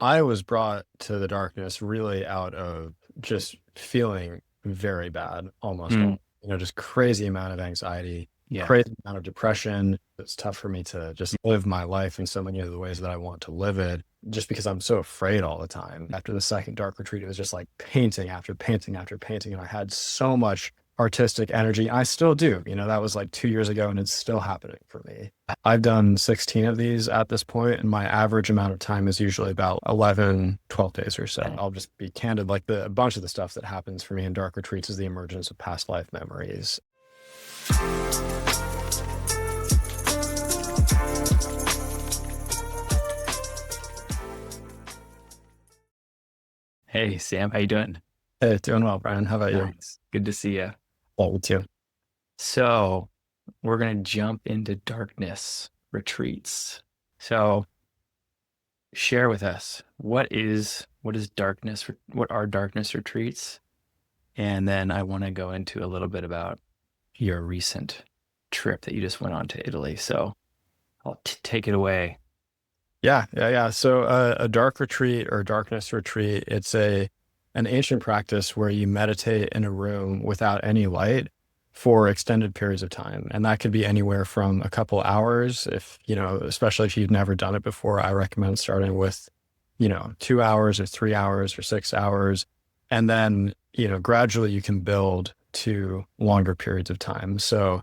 I was brought to the darkness really out of just feeling very bad almost Mm, all, just crazy amount of anxiety, yeah. crazy amount of depression. It's tough for me to just live my life in so many of the ways that I want to live it, just because I'm so afraid all the time. After the second dark retreat, it was just like painting after painting after painting. And I had so much artistic energy. I still do. That was like 2 years ago and it's still happening for me. I've done 16 of these at this point, and my average amount of time is usually about 11, 12 days or so. I'll just be candid. Like a bunch of the stuff that happens for me in dark retreats is the emergence of past life memories. Hey, Sam, how you doing? Hey, doing well, Brian. How about you? Nice. Good to see you. Well, you too. So, we're going to jump into darkness retreats. So, share with us what is darkness, what are darkness retreats? And then I want to go into a little bit about your recent trip that you just went on to Italy. So, I'll take it away. Yeah. So a dark retreat or darkness retreat, it's an ancient practice where you meditate in a room without any light for extended periods of time. And that could be anywhere from a couple hours. If, especially if you've never done it before, I recommend starting with, 2 hours or 3 hours or 6 hours. And then, gradually you can build to longer periods of time. So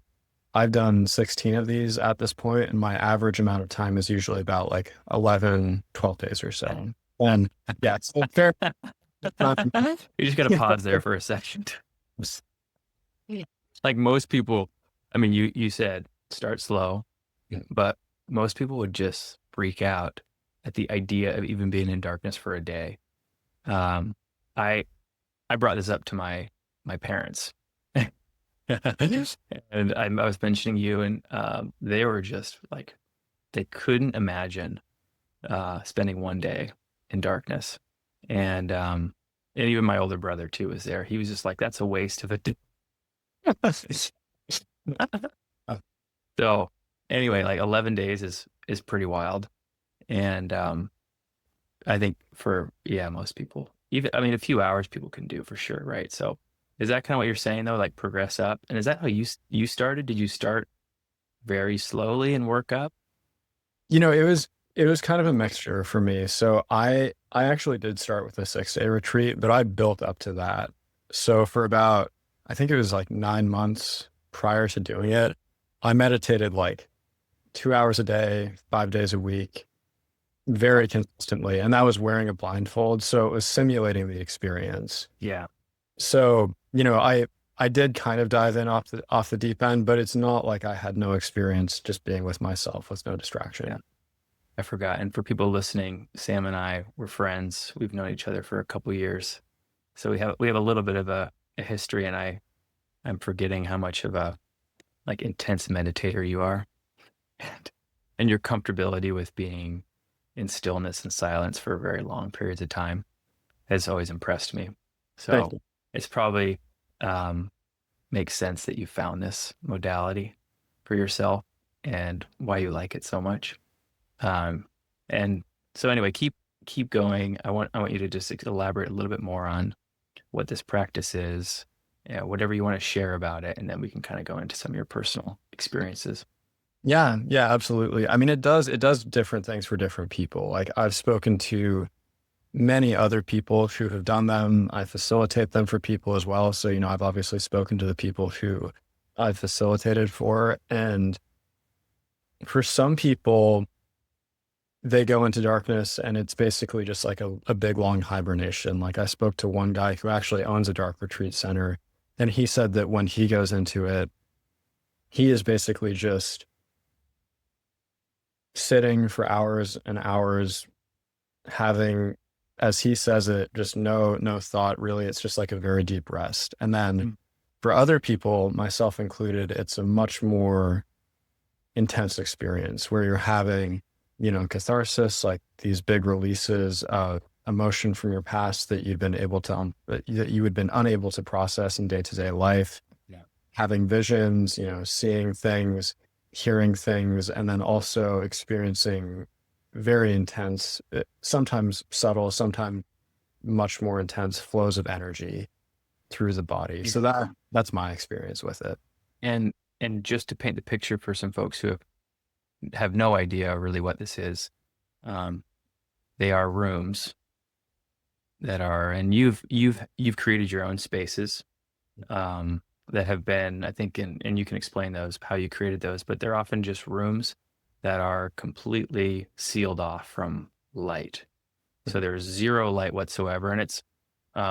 I've done 16 of these at this point, and my average amount of time is usually about like 11, 12 days or so. And yeah, it's fair. Not, You just got to pause there for a second. Like most people, I mean, you said start slow, but most people would just freak out at the idea of even being in darkness for a day. Um, I I brought this up to my parents, and I was mentioning you, and they were just like they couldn't imagine spending one day in darkness, and even my older brother too was there. He was just like, "That's a waste of a day." So anyway, like 11 days is pretty wild. And I think for most people, even I mean a few hours people can do for sure, right? So is that kind of what you're saying though, like progress up? And is that how you started? Did you start very slowly and work up? it was kind of a mixture for me. So I actually did start with a 6 day retreat, but I built up to that. So for about, I think it was like 9 months prior to doing it, I meditated like 2 hours a day, 5 days a week, very consistently. And that was wearing a blindfold. So it was simulating the experience. Yeah. So, I did kind of dive in off the deep end, but it's not like I had no experience just being with myself with no Yeah. distraction. I forgot. And for people listening, Sam and I were friends. We've known each other for a couple years. So we have a little bit of a history, and I'm forgetting how much of a like intense meditator you are. And and your comfortability with being in stillness and silence for very long periods of time has always impressed me. Thank So you. it's probably um, makes sense that you found this modality for yourself and why you like it so much. Um, and so anyway, keep going. I want you to just elaborate a little bit more on what this practice is, whatever you want to share about it, and then we can kind of go into some of your personal experiences. Yeah, absolutely. I mean, it does different things for different people. Like I've spoken to many other people who have done them. I facilitate them for people as well. So, I've obviously spoken to the people who I've facilitated for. And for some people, they go into darkness and it's basically just like a big long hibernation. Like I spoke to one guy who actually owns a dark retreat center, and he said that when he goes into it, he is basically just sitting for hours and hours, having, as he says it, just no thought really. It's just like a very deep rest. And then Mm. for other people, myself included, it's a much more intense experience where you're having, catharsis, like these big releases of emotion from your past that that you had been unable to process in day-to-day life, Yeah. having visions, seeing things, hearing things, and then also experiencing very intense, sometimes subtle, sometimes much more intense flows of energy through the body. So that's my experience with it. And and just to paint the picture for some folks who have no idea really what this is, um, they are rooms that are, and you've created your own spaces that have been, I think, and you can explain those, how you created those, but they're often just rooms that are completely sealed off from light. So there's zero light whatsoever, and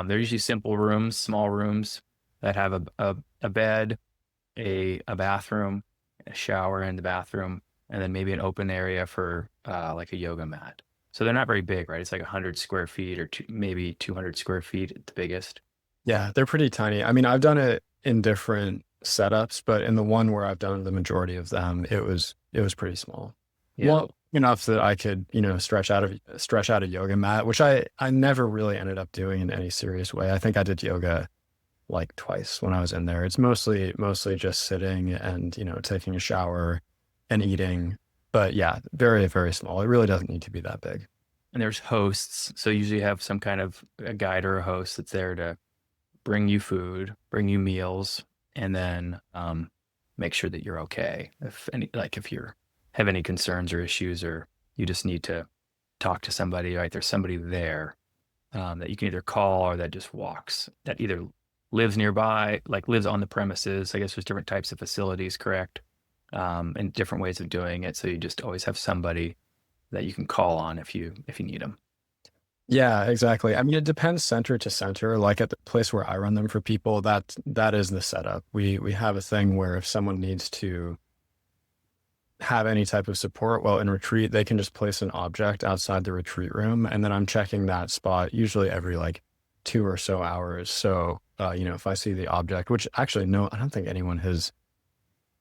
they're usually simple rooms, small rooms that have a bed, a bathroom, a shower in the bathroom, and then maybe an open area for like a yoga mat. So they're not very big, right? It's like 100 square feet or maybe 200 square feet at the biggest. Yeah, they're pretty tiny. I mean, I've done it in different setups, but in the one where I've done the majority of them, it was pretty small. Yeah. Well, enough that I could, stretch out a yoga mat, which I never really ended up doing in any serious way. I think I did yoga like twice when I was in there. It's mostly just sitting and, taking a shower and eating. But yeah, very, very small. It really doesn't need to be that big. And there's hosts. So usually you have some kind of a guide or a host that's there to bring you food, bring you meals, and then make sure that you're okay. If you have any concerns or issues, or you just need to talk to somebody, right? There's somebody there that you can either call or that just walks, that either lives nearby, like lives on the premises. I guess there's different types of facilities, correct? And different ways of doing it. So you just always have somebody that you can call on if you need them. Yeah, exactly. I mean, it depends center to center. Like at the place where I run them for people, that is the setup. We have a thing where if someone needs to have any type of support while in retreat, they can just place an object outside the retreat room, and then I'm checking that spot usually every like 2 or so hours. So, if I see the object, which actually no, I don't think anyone has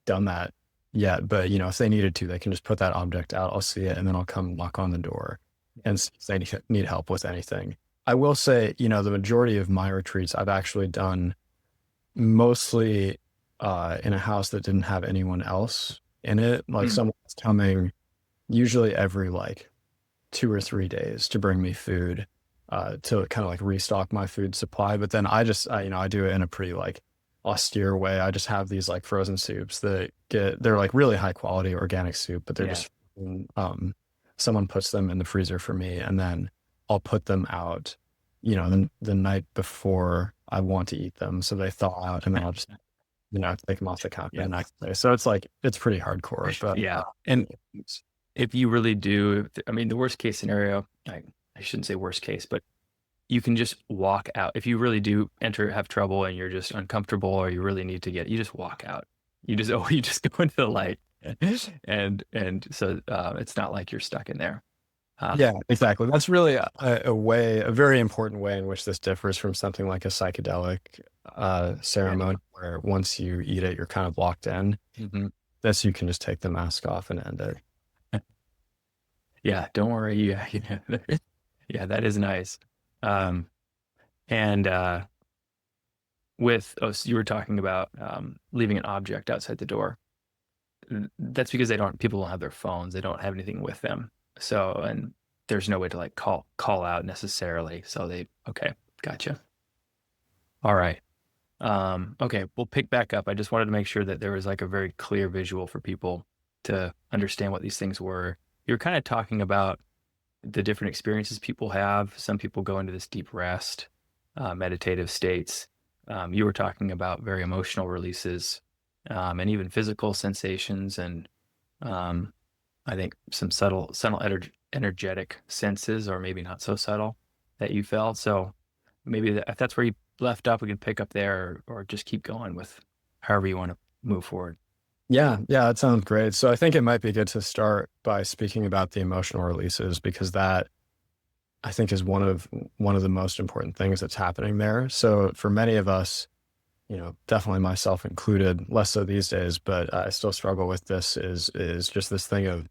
done that yet, but if they needed to, they can just put that object out. I'll see it, and then I'll come knock on the door and see if they need help with anything. I will say, the majority of my retreats I've actually done mostly in a house that didn't have anyone else in it. Like someone's coming usually every like 2 or 3 days to bring me food, to kind of like restock my food supply. But then I do it in a pretty like austere way. I just have these like frozen soups they're like really high quality organic soup, but they're just, someone puts them in the freezer for me, and then I'll put them out, the night before I want to eat them. So they thaw out, and then I'll just, take them off the counter the next day. So it's like, it's pretty hardcore, but Yeah. And if you really do, I mean, the worst case scenario, I shouldn't say worst case, but you can just walk out. If you really do have trouble and you're just uncomfortable, or you really need to you just walk out. You just, you just go into the light, and so it's not like you're stuck in there. yeah, exactly. That's really a very important way in which this differs from something like a psychedelic ceremony, where once you eat it, you're kind of locked in. Mm-hmm. This, you can just take the mask off and end it. Yeah, don't worry. Yeah, yeah, that is nice. Um, and so you were talking about leaving an object outside the door. That's because people don't have their phones. They don't have anything with them. So, and there's no way to like call out necessarily. So okay, gotcha. All right. Okay, we'll pick back up. I just wanted to make sure that there was like a very clear visual for people to understand what these things were. You're kind of talking about the different experiences people have. Some people go into this deep rest, meditative states. You were talking about very emotional releases, and even physical sensations, and I think some subtle energetic senses, or maybe not so subtle, that you felt. So maybe if that's where you left up, we can pick up there, or just keep going with however you want to move forward. Yeah, yeah, that sounds great. So I think it might be good to start by speaking about the emotional releases, because that, I think, is one of the most important things that's happening there. So for many of us, definitely myself included, less so these days, but I still struggle with this, is just this thing of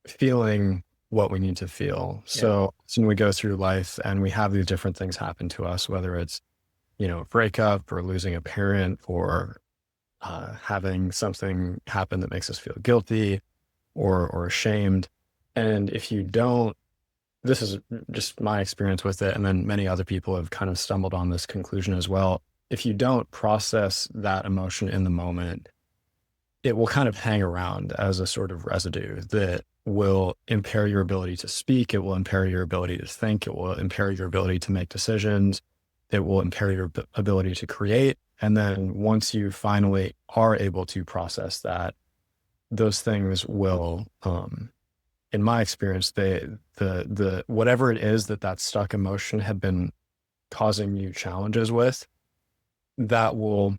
feeling what we need to feel. So when we go through life and we have these different things happen to us, whether it's, a breakup or losing a parent, or having something happen that makes us feel guilty or ashamed, And if you don't, this is just my experience with it, and then many other people have kind of stumbled on this conclusion as well. If you don't process that emotion in the moment, it will kind of hang around as a sort of residue that will impair your ability to speak. It will impair your ability to think. It will impair your ability to make decisions. It will impair your ability to create. And then once you finally are able to process that, those things will, in my experience, the whatever it is that stuck emotion had been causing you challenges with, that will,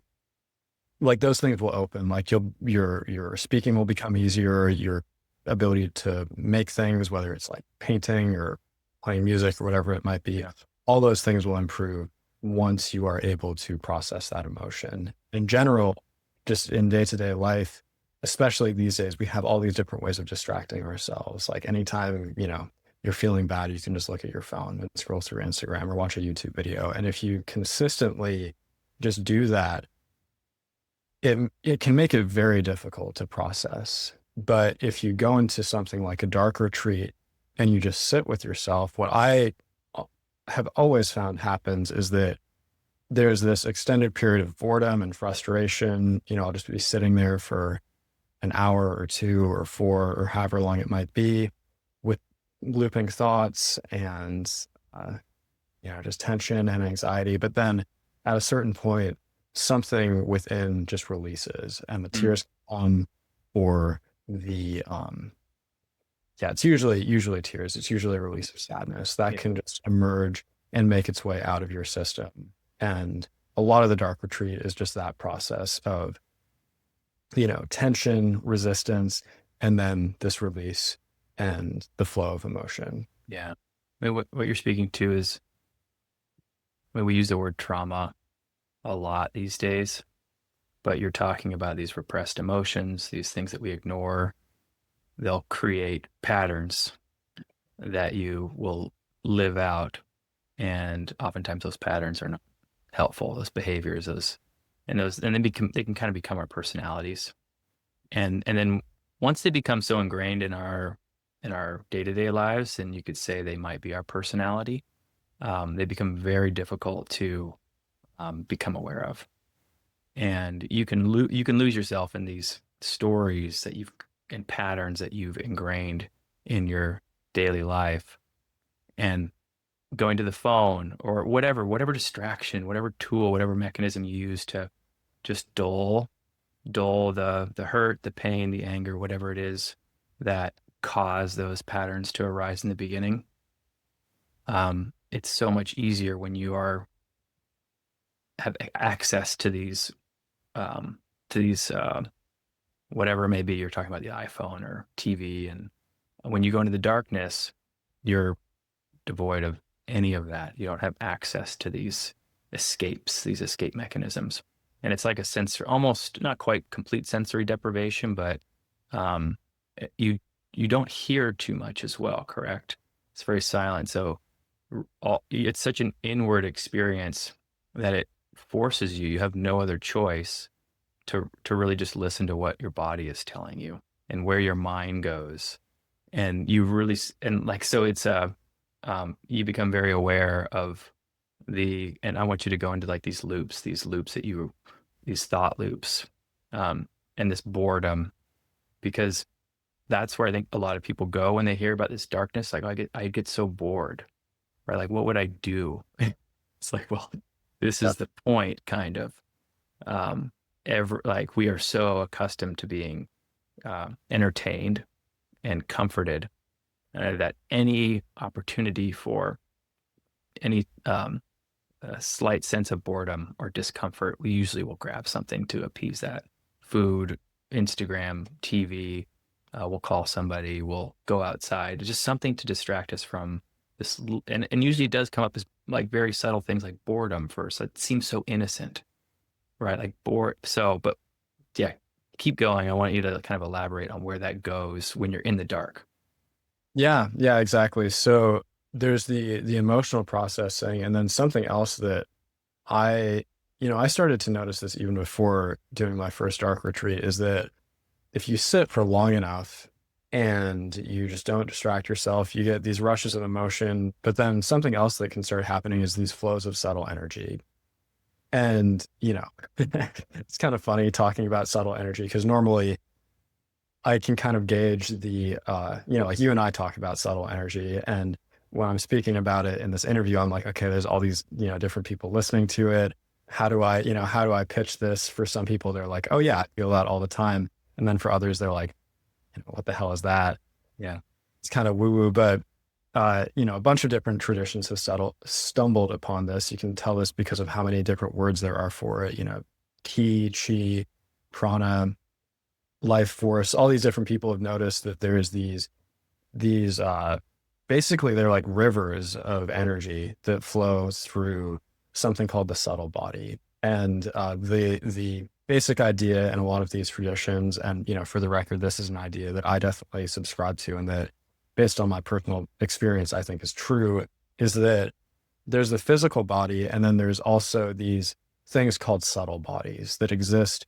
like, those things will open. Like, your speaking will become easier. Your ability to make things, whether it's like painting or playing music or whatever it might be, Yeah. all those things will improve once you are able to process that emotion. In general, just in day-to-day life, especially these days, we have all these different ways of distracting ourselves. Like, anytime, you're feeling bad, you can just look at your phone and scroll through Instagram or watch a YouTube video. And if you consistently just do that, it can make it very difficult to process. But if you go into something like a dark retreat and you just sit with yourself, what I have always found happens is that there's this extended period of boredom and frustration. I'll just be sitting there for an hour or two or four or however long it might be, with looping thoughts and, just tension and anxiety. But then at a certain point, something within just releases and the Mm. tears come, or it's usually tears. It's usually a release of sadness that Yeah. can just emerge and make its way out of your system. And a lot of the dark retreat is just that process of, tension, resistance, and then this release and the flow of emotion. Yeah. I mean, what you're speaking to is, we use the word trauma a lot these days, but you're talking about these repressed emotions, these things that we ignore. They'll create patterns that you will live out. And oftentimes those patterns are not helpful, those behaviors, and they can kind of become our personalities. And then once they become so ingrained in our day-to-day lives, and you could say they might be our personality, they become very difficult to become aware of. And you can lose yourself in these stories and patterns that you've ingrained in your daily life. And going to the phone or whatever distraction, whatever tool, whatever mechanism you use to just dull the hurt, the pain, the anger, whatever it is that cause those patterns to arise in the beginning. It's so much easier when you have access to these um, whatever it may be. You're talking about the iPhone or TV, and when you go into the darkness, you're devoid of any of that. You don't have access to these escape mechanisms. And it's like a sensor, almost not quite complete sensory deprivation, but um, you don't hear too much as well, correct? It's very silent. So it's such an inward experience that it forces you. You have no other choice to really just listen to what your body is telling you and where your mind goes. And you really, and like, so it's you become very aware of and I want you to go into like these loops these thought loops, and this boredom, because that's where I think a lot of people go when they hear about this darkness. Like, I get so bored, right? Like, what would I do? It's like, well, this is the point, kind of. Like, we are so accustomed to being entertained and comforted, that any opportunity for any a slight sense of boredom or discomfort, we usually will grab something to appease that. Food, Instagram, TV, we'll call somebody, we'll go outside, just something to distract us from this. And usually it does come up as like very subtle things like boredom first. It seems so innocent, right? Like bored. So, but yeah, keep going. I want you to kind of elaborate on where that goes when you're in the dark. Yeah, exactly. So there's the emotional processing, and then something else that I, I started to notice this even before doing my first dark retreat, is that if you sit for long enough and you just don't distract yourself. You get these rushes of emotion, but then something else that can start happening is these flows of subtle energy. And, it's kind of funny talking about subtle energy because normally I can kind of gauge like you and I talk about subtle energy. And when I'm speaking about it in this interview, I'm like, okay, there's all these, different people listening to it. How do I pitch this? For some people, they're like, oh yeah, I feel that all the time. And then for others, they're like, what the hell is that? Yeah. It's kind of woo woo, but a bunch of different traditions have stumbled upon this. You can tell this because of how many different words there are for it. Ki, chi, prana, life force. All these different people have noticed that there's these basically they're like rivers of energy that flow through something called the subtle body. And the basic idea in a lot of these traditions, and for the record, this is an idea that I definitely subscribe to, and that based on my personal experience, I think is true, is that there's the physical body, and then there's also these things called subtle bodies that exist,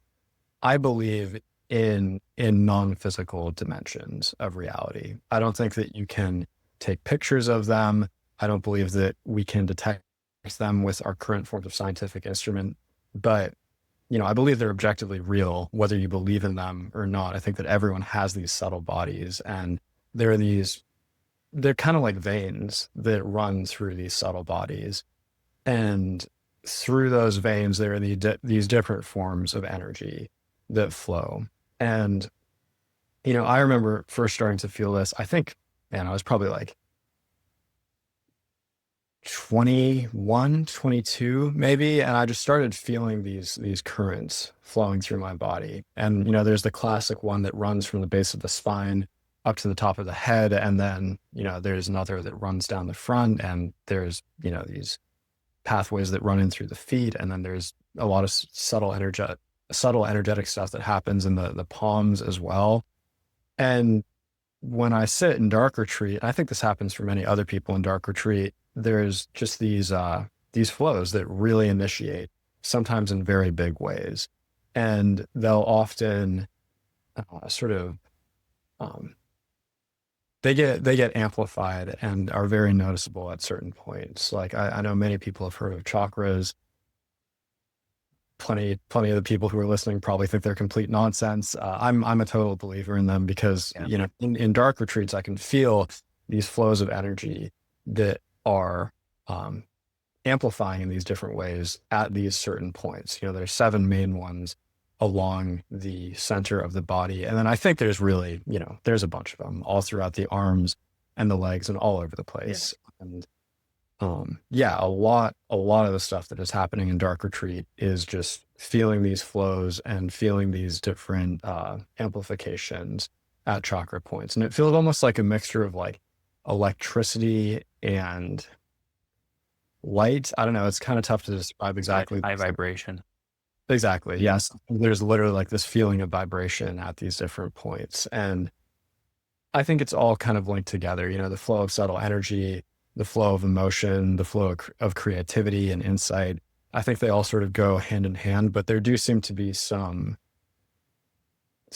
I believe, in non-physical dimensions of reality. I don't think that you can take pictures of them. I don't believe that we can detect them with our current forms of scientific instrument, but I believe they're objectively real, whether you believe in them or not. I think that everyone has these subtle bodies, and there are they're kind of like veins that run through these subtle bodies. And through those veins, there are these different forms of energy that flow. And, I remember first starting to feel this. I think, man, I was probably like 21, 22, maybe. And I just started feeling these currents flowing through my body. And, there's the classic one that runs from the base of the spine up to the top of the head. And then, there's another that runs down the front. And there's, these pathways that run in through the feet. And then there's a lot of subtle energetic stuff that happens in the palms as well. And when I sit in dark retreat, I think this happens for many other people in dark retreat, there's just these flows that really initiate, sometimes in very big ways. And they'll often sort of um, they get amplified and are very noticeable at certain points. Like I know many people have heard of chakras. Plenty of the people who are listening probably think they're complete nonsense. I'm a total believer in them because Yeah. in dark retreats I can feel these flows of energy that are amplifying in these different ways at these certain points. There's 7 main ones along the center of the body, and then I think there's really there's a bunch of them all throughout the arms and the legs and all over the place. And yeah, a lot of the stuff that is happening in dark retreat is just feeling these flows and feeling these different amplifications at chakra points. And it feels almost like a mixture of like electricity and light. I don't know, it's kind of tough to describe exactly. High vibration. Exactly, yes. There's literally like this feeling of vibration at these different points. And I think it's all kind of linked together, the flow of subtle energy, the flow of emotion, the flow of creativity and insight. I think they all sort of go hand in hand, but there do seem to be some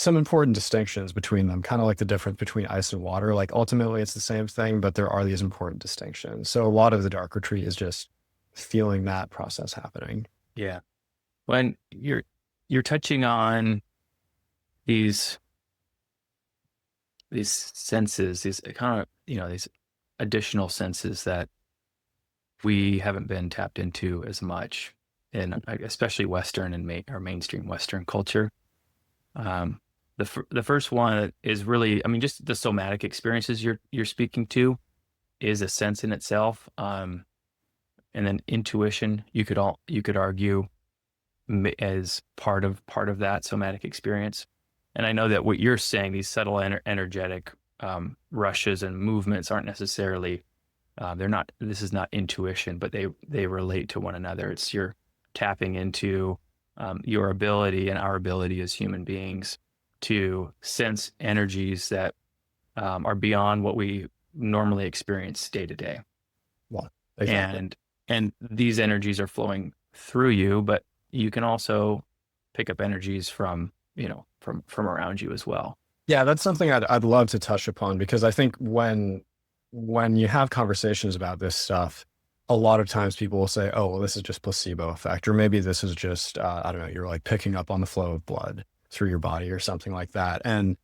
important distinctions between them, kind of like the difference between ice and water. Like ultimately it's the same thing, but there are these important distinctions. So a lot of the dark retreat is just feeling that process happening. Yeah. When you're touching on these senses, these kind of, these additional senses that we haven't been tapped into as much in especially Western and our mainstream Western culture. The first one is really, I mean, just the somatic experiences you're speaking to is a sense in itself. And then intuition, you could argue as part of that somatic experience. And I know that what you're saying, these subtle energetic rushes and movements aren't necessarily this is not intuition, but they relate to one another. It's you're tapping into your ability and our ability as human beings to sense energies that are beyond what we normally experience day to day. Well, exactly. And these energies are flowing through you, but you can also pick up energies from from around you as well. Yeah, that's something I'd love to touch upon because I think when you have conversations about this stuff, a lot of times people will say, "Oh, well, this is just placebo effect," or maybe this is just I don't know, you're like picking up on the flow of blood through your body or something like that. And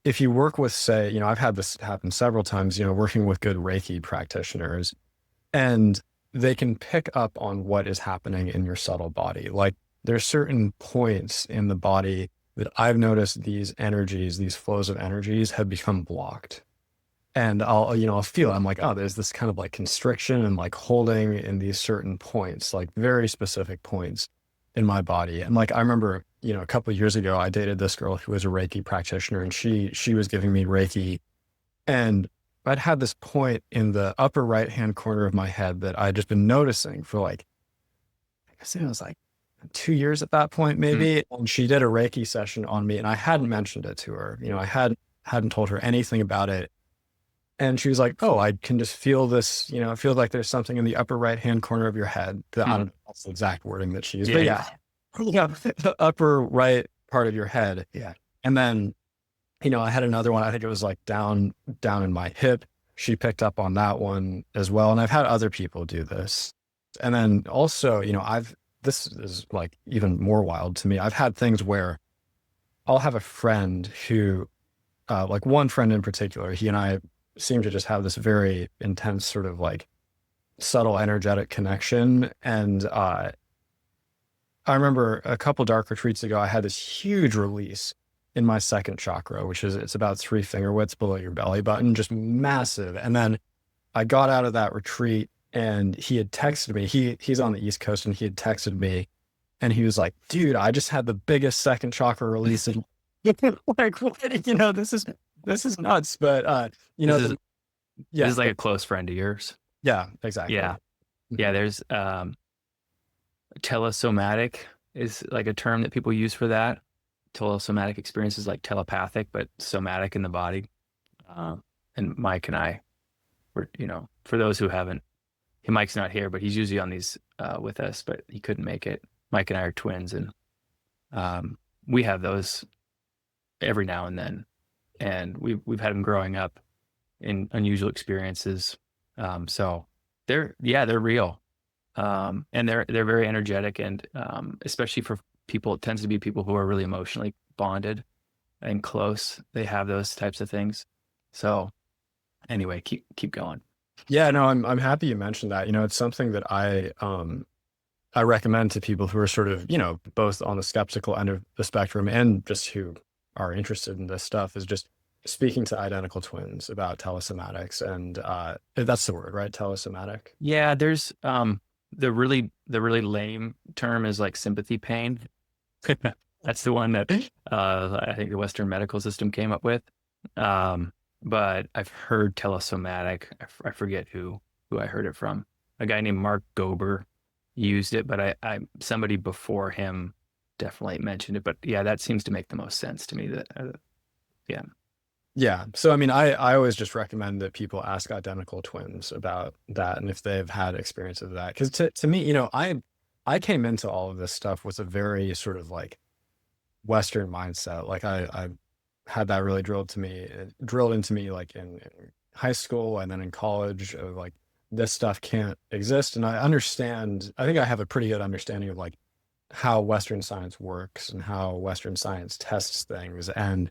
if you work with, say, I've had this happen several times, working with good Reiki practitioners, and they can pick up on what is happening in your subtle body. Like there's certain points in the body that I've noticed these energies, these flows of energies have become blocked. And I'll feel, I'm like, oh, there's this kind of like constriction and like holding in these certain points, like very specific points in my body. And like I remember, a couple of years ago, I dated this girl who was a Reiki practitioner, and she was giving me Reiki, and I'd had this point in the upper right hand corner of my head that I'd just been noticing for like, I guess it was like 2 years at that point, Mm. maybe. And she did a Reiki session on me, and I hadn't mentioned it to her. I hadn't told her anything about it. And she was like, "Oh, I can just feel this, it feels like there's something in the upper right hand corner of your head." I don't Mm. know, that's the exact wording that she used, Yeah, but yeah. yeah, yeah, the upper right part of your head. Yeah. And then, I had another one. I think it was like down in my hip. She picked up on that one as well. And I've had other people do this. And then also, this is like even more wild to me. I've had things where I'll have a friend who, like one friend in particular, he and I seem to just have this very intense sort of like subtle energetic connection. And I remember a couple dark retreats ago, I had this huge release in my second chakra, which is it's about 3 finger widths below your belly button, just massive. And then I got out of that retreat, and he had texted me. He's on the East Coast, and he had texted me, and he was like, "Dude, I just had the biggest second chakra release." And like, what? This is nuts. But This is this yeah, is like a close friend of yours. yeah, exactly. Yeah. Yeah, Mhm. there's telesomatic is like a term that people use for that. Telesomatic experience is like telepathic, but somatic in the body. Um, and Mike and I were, for those who haven't, Mike's not here, but he's usually on these with us, but he couldn't make it. Mike and I are twins, and um, we have those every now and then, and we've had them growing up in unusual experiences. So they're real, and they're very energetic, and especially for people, it tends to be people who are really emotionally bonded and close. They have those types of things. So anyway, keep going. Yeah, no, I'm happy you mentioned that. It's something that I recommend to people who are sort of, both on the skeptical end of the spectrum and just who are interested in this stuff, is just speaking to identical twins about telesomatics. And that's the word, right? Telesomatic. Yeah, there's the really lame term is like sympathy pain. That's the one that I think the Western medical system came up with. Um, but I've heard telesomatic. I forget who I heard it from. A guy named Mark Gober used it, but I somebody before him definitely mentioned it. But yeah, that seems to make the most sense to me. That yeah. Yeah. So, I mean, I always just recommend that people ask identical twins about that and if they've had experience of that. Because to me, I came into all of this stuff with a very sort of like Western mindset. Like I had that really drilled into me like in high school and then in college of like this stuff can't exist. And I think I have a pretty good understanding of like how Western science works and how Western science tests things. And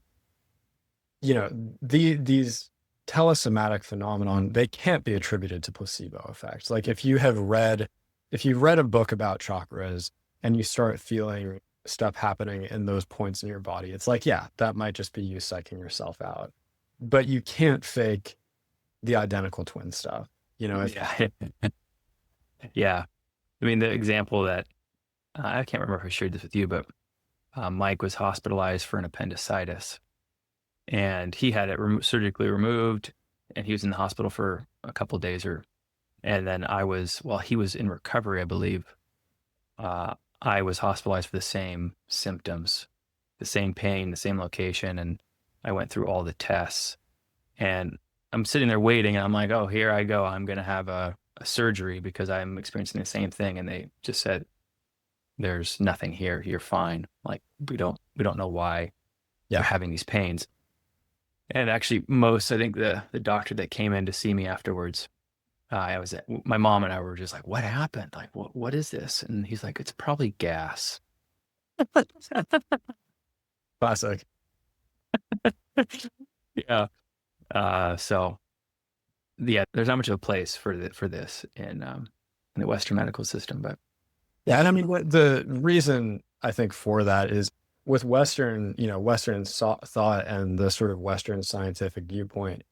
these telesomatic phenomenon, they can't be attributed to placebo effects. Like if you've read a book about chakras and you start feeling stuff happening in those points in your body, it's like, yeah, that might just be you psyching yourself out. But you can't fake the identical twin stuff. If Yeah. Yeah. I mean, the example that I can't remember if I shared this with you, but Mike was hospitalized for an appendicitis, and he had it surgically removed, and he was in the hospital for a couple of days, and then while he was in recovery, I believe, I was hospitalized for the same symptoms, the same pain, the same location, and I went through all the tests, and I'm sitting there waiting, and I'm like, oh, here I go, I'm gonna have a surgery because I'm experiencing the same thing, and they just said, there's nothing here. You're fine. Like we don't know why you're yeah, having these pains. And actually, I think the doctor that came in to see me afterwards, my mom and I were just like, what happened? Like, what is this? And he's like, it's probably gas. Classic. Yeah. So yeah, there's not much of a place for this in the Western medical system, but Yeah, and I mean, what the reason I think for that is with Western thought and the sort of Western scientific viewpoint,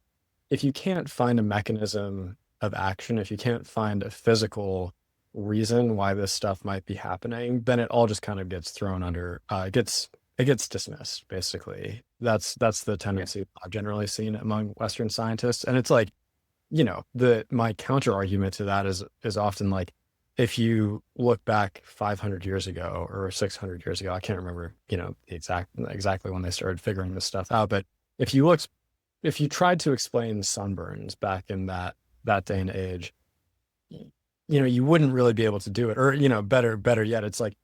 if you can't find a mechanism of action, if you can't find a physical reason why this stuff might be happening, then it all just kind of gets thrown under, it gets dismissed, basically. That's the yeah, tendency I've generally seen among Western scientists. And it's like, the my counter argument to that is often like, if you look back 500 years ago or 600 years ago, I can't remember, the exactly when they started figuring this stuff out, but if you look if you tried to explain sunburns back in that day and age, you wouldn't really be able to do it. Or, better yet, it's like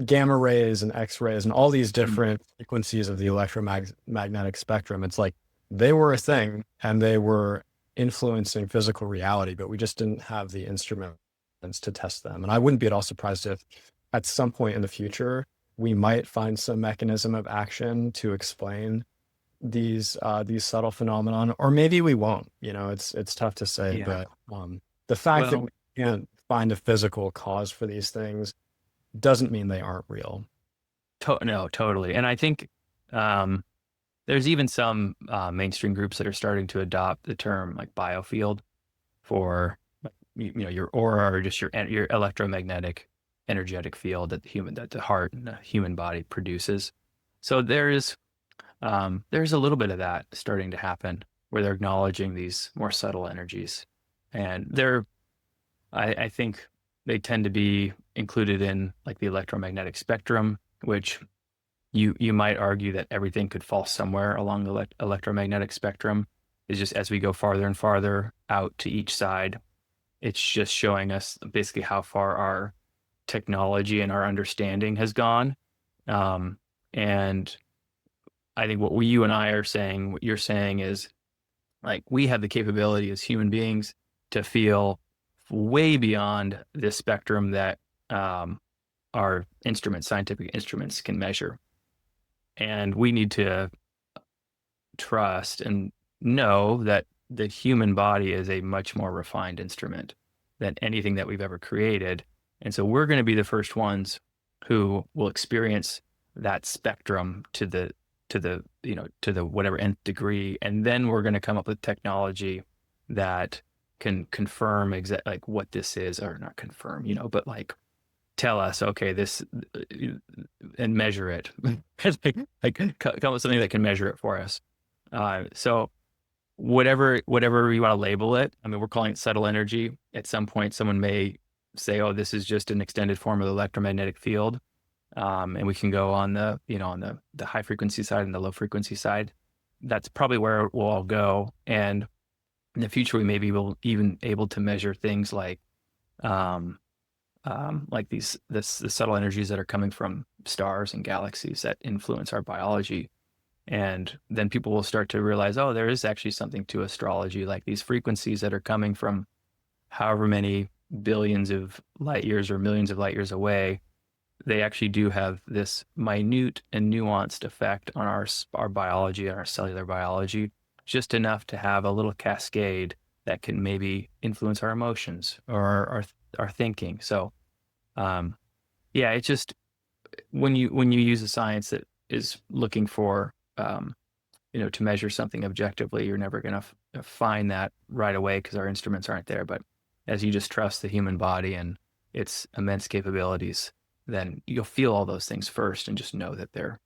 gamma rays and X-rays and all these mm, different frequencies of the electromagnetic spectrum. It's like they were a thing and they were influencing physical reality, but we just didn't have the instruments to test them. And I wouldn't be at all surprised if at some point in the future we might find some mechanism of action to explain these subtle phenomenon, or maybe we won't. It's tough to say, yeah. but the fact that Well, we can't find a physical cause for these things doesn't mean they aren't real. no, totally. And I think um, there's even some mainstream groups that are starting to adopt the term like biofield for your aura or just your electromagnetic energetic field that the heart and the human body produces. So there's a little bit of that starting to happen where they're acknowledging these more subtle energies, and I think they tend to be included in like the electromagnetic spectrum, which you might argue that everything could fall somewhere along the electromagnetic spectrum. Is just as we go farther and farther out to each side, it's just showing us basically how far our technology and our understanding has gone. And I think you and I are saying, what you're saying is like we have the capability as human beings to feel way beyond this spectrum that um, our scientific instruments can measure. And we need to trust and know that the human body is a much more refined instrument than anything that we've ever created. And so we're going to be the first ones who will experience that spectrum to the whatever nth degree. And then we're going to come up with technology that can confirm like what this is, or not confirm, but like tell us, okay, this and measure it. like come up with something that can measure it for us. So whatever you want to label it, I mean, we're calling it subtle energy. At some point, someone may say, "Oh, this is just an extended form of the electromagnetic field," and we can go on the high frequency side and the low frequency side. That's probably where we'll all go. And in the future, we maybe will even able to measure things um, like the subtle energies that are coming from stars and galaxies that influence our biology. And then people will start to realize, oh, there is actually something to astrology, like these frequencies that are coming from however many billions of light years or millions of light years away. They actually do have this minute and nuanced effect on our biology and our cellular biology, just enough to have a little cascade that can maybe influence our emotions or our thinking. So, um, yeah, it's just when you use a science that is looking for to measure something objectively, you're never going to find that right away because our instruments aren't there. But as you just trust the human body and its immense capabilities, then you'll feel all those things first and just know that they're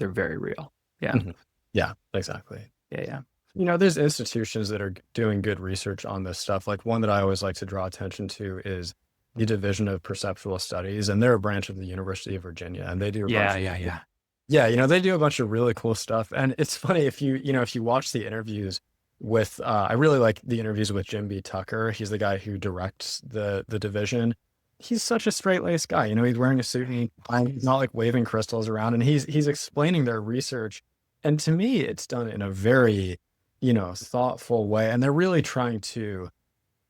very real. Yeah. Mhm. Yeah, exactly. Yeah. Yeah. There's institutions that are doing good research on this stuff. Like one that I always like to draw attention to is the Division of Perceptual Studies, and they're a branch of the University of Virginia, and they do a Yeah. bunch. Yeah. Yeah. Yeah, they do a bunch of really cool stuff. And it's funny if you watch the interviews with I really like the interviews with Jim B. Tucker. He's the guy who directs the division. He's such a straight-laced guy. He's wearing a suit and he's not like waving crystals around, and he's explaining their research and to me, it's done in a very, thoughtful way, and they're really trying to,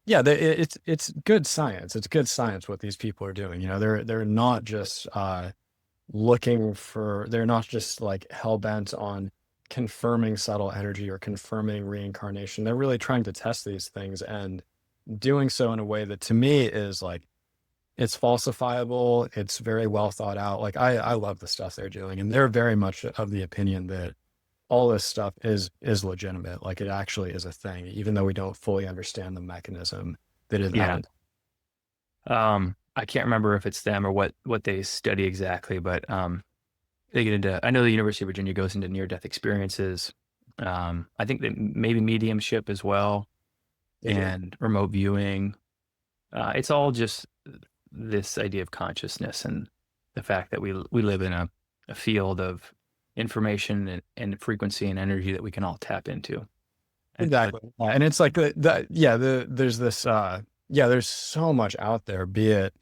yeah, it's good science. It's good science what these people are doing. They're not just they're not just like hell bent on confirming subtle energy or confirming reincarnation. They're really trying to test these things and doing so in a way that to me is like it's falsifiable. It's very well thought out. Like I love the stuff they're doing, and they're very much of the opinion that all this stuff is legitimate. Like it actually is a thing, even though we don't fully understand the mechanism that is Yeah. at. I can't remember if it's them or what they study exactly, but they get into. I know the University of Virginia goes into near-death experiences. I think that maybe mediumship as well, They do. and remote viewing. It's all just this idea of consciousness and the fact that we live in a field of information and frequency and energy that we can all tap into. And so, Exactly. And it's like yeah, there's this yeah, there's so much out there, be it,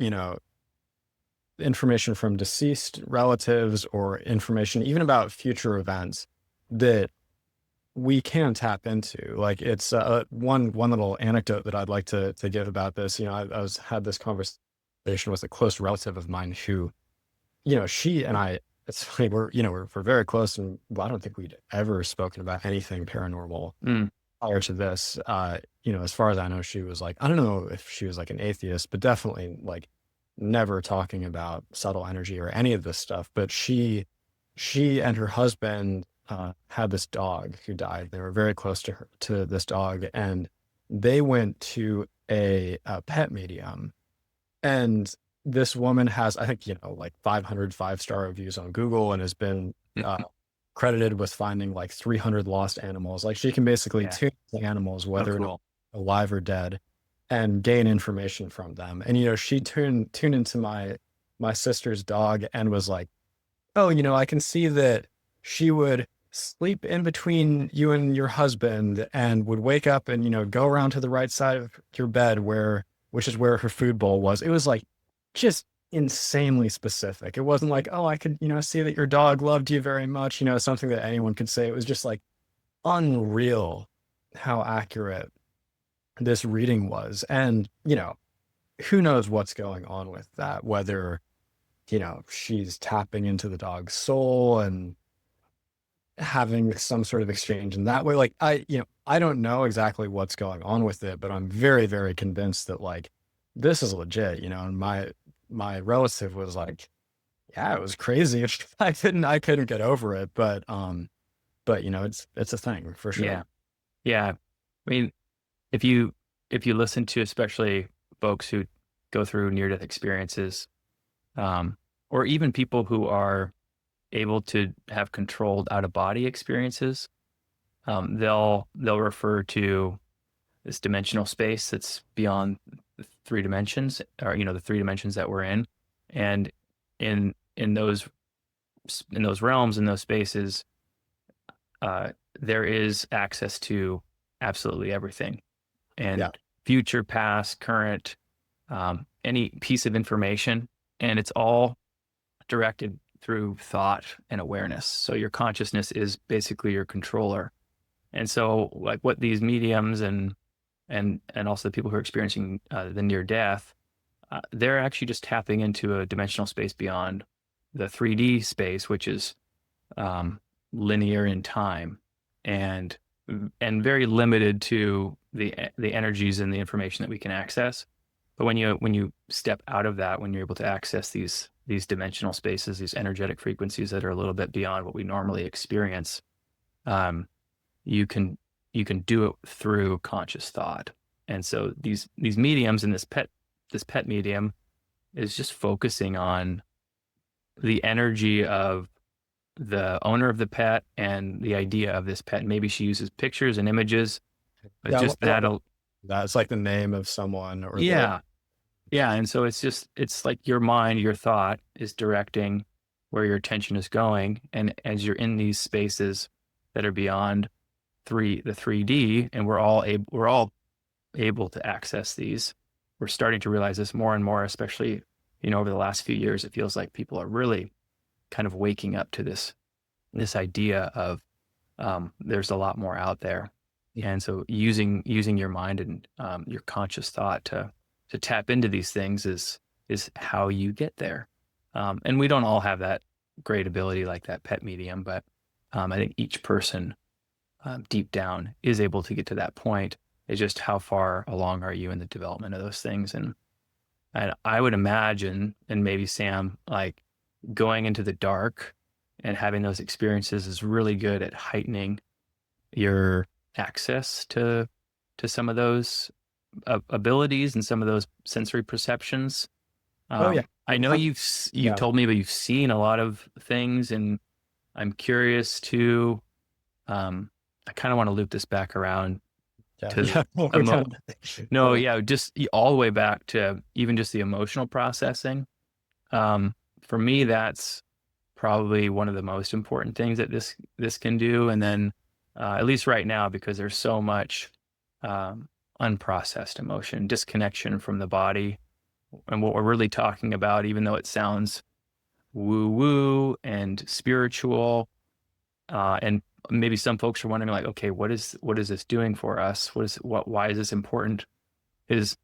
information from deceased relatives or information even about future events that we can tap into. Like it's one little anecdote that I'd like to give about this. Had this conversation with a close relative of mine who, she and I, it's funny, we're very close, and I don't think we'd ever spoken about anything paranormal mm, prior to this. As far as I know, she was like, I don't know if she was like an atheist, but definitely like never talking about subtle energy or any of this stuff. But she and her husband had this dog who died. They were very close to this dog, and they went to a pet medium. And this woman has, I think, like 500 5-star reviews on Google and has been credited with finding like 300 lost animals. Like she can basically yeah. tune the animals, Oh, whether or not cool. alive or dead, and gain information from them. And she tuned into my sister's dog and was like, "Oh, I can see that she would sleep in between you and your husband and would wake up and, go around to the right side of your bed which is where her food bowl was." It was like just insanely specific. It wasn't like, "Oh, I could, see that your dog loved you very much," something that anyone could say. It was just like unreal how accurate this reading was. And, who knows what's going on with that, whether, she's tapping into the dog's soul and having some sort of exchange in that way. Like I don't know exactly what's going on with it, but I'm very, very convinced that like this is legit, and my relative was like, yeah, it was crazy. I couldn't get over it, but it's a thing for Yeah. sure. Yeah. I mean, if you if you listen to especially folks who go through near-death experiences, or even people who are able to have controlled out-of-body experiences, they'll refer to this dimensional space that's beyond the three dimensions, or the three dimensions that we're in, and in those realms, in those spaces, uh, there is access to absolutely everything, Yeah. and future, past, current, any piece of information, and it's all directed through thought and awareness. So your consciousness is basically your controller. And so, like what these mediums and also the people who are experiencing the near death, they're actually just tapping into a dimensional space beyond the 3D space, which is um, linear in time and and very limited to the energies and the information that we can access. But when you step out of that, when you're able to access these dimensional spaces, these energetic frequencies that are a little bit beyond what we normally experience, um, you can you can do it through conscious thought. And so these mediums and this pet medium is just focusing on the energy of the owner of the pet and the idea of this pet. Maybe she uses pictures and images, but Yeah. just that'll, That's like the name of someone or the yeah, yeah. And so it's like your mind, your thought is directing where your attention is going. And as you're in these spaces that are beyond the 3D, and we're all able to access these. We're starting to realize this more and more, especially, over the last few years. It feels like people are really kind of waking up to this idea of there's a lot more out there. And so using your mind and your conscious thought to tap into these things is how you get there. And we don't all have that great ability like that pet medium, but I think each person deep down is able to get to that point. It's just how far along are you in the development of those things? And I would imagine, and maybe Sam, like going into the dark and having those experiences is really good at heightening your access to some of those abilities and some of those sensory perceptions. Oh yeah. I know you've Yeah. told me, but you've seen a lot of things, and I'm curious to. I kind of want to loop this back around Yeah. to Yeah. Well, we're emo. kind of, No, yeah, just all the way back to even just the emotional processing. For me, that's probably one of the most important things that this can do. And then, at least right now, because there's so much unprocessed emotion, disconnection from the body, and what we're really talking about, even though it sounds woo woo and spiritual, and maybe some folks are wondering, like, okay, what is this doing for us? Why is this important? Is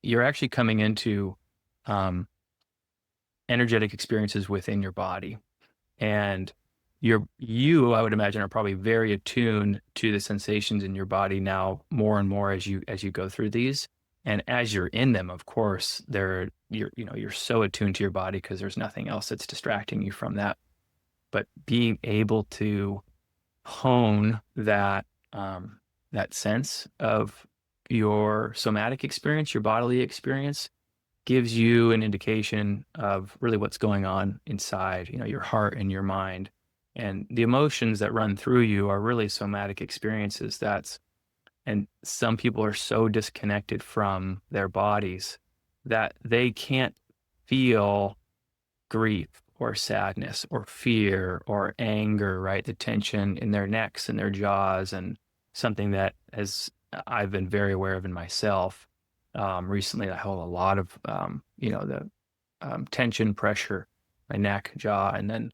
you're actually coming into um, energetic experiences within your body. And I would imagine, are probably very attuned to the sensations in your body now more and more as you go through these. And as you're in them, of course, you're so attuned to your body because there's nothing else that's distracting you from that. But being able to hone that sense of your somatic experience, your bodily experience, gives you an indication of really what's going on inside, your heart and your mind. And the emotions that run through you are really somatic experiences. And some people are so disconnected from their bodies that they can't feel grief or sadness or fear or anger, right? The tension in their necks and their jaws, and something that has I've been very aware of in myself. Recently, I hold a lot of, the tension, pressure, my neck, jaw, and then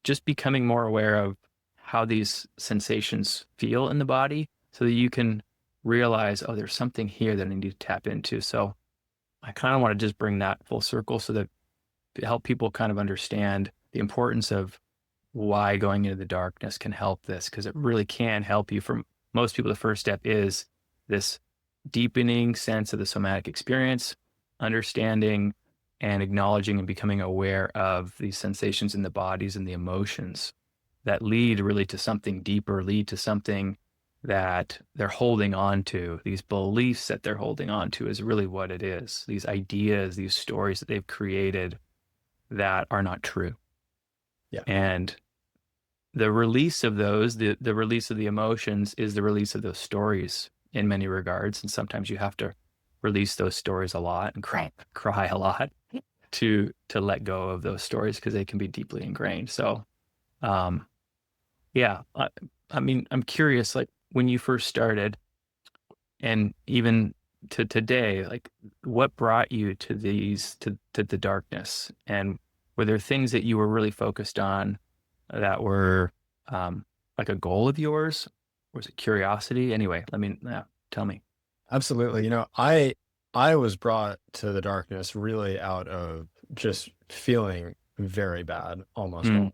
just becoming more aware of how these sensations feel in the body so that you can realize, oh, there's something here that I need to tap into. So I kind of want to just bring that full circle so that to help people kind of understand the importance of why going into the darkness can help this, because it really can help you. For most people, the first step is this deepening sense of the somatic experience, understanding and acknowledging and becoming aware of these sensations in the bodies and the emotions that lead really to something deeper, lead to something that they're holding on to. These beliefs that they're holding on to is really what it is. These ideas, these stories that they've created that are not true. yeah. And the release of those, the release of the emotions is the release of those stories in many regards. And sometimes you have to release those stories a lot and cry a lot to let go of those stories because they can be deeply ingrained. So, um, yeah, I mean, I'm curious, like when you first started and even to today, like what brought you to to the darkness? And were there things that you were really focused on that were like a goal of yours? Was it curiosity? Anyway, yeah, tell me. Absolutely. I was brought to the darkness really out of just feeling very bad, almost Mm,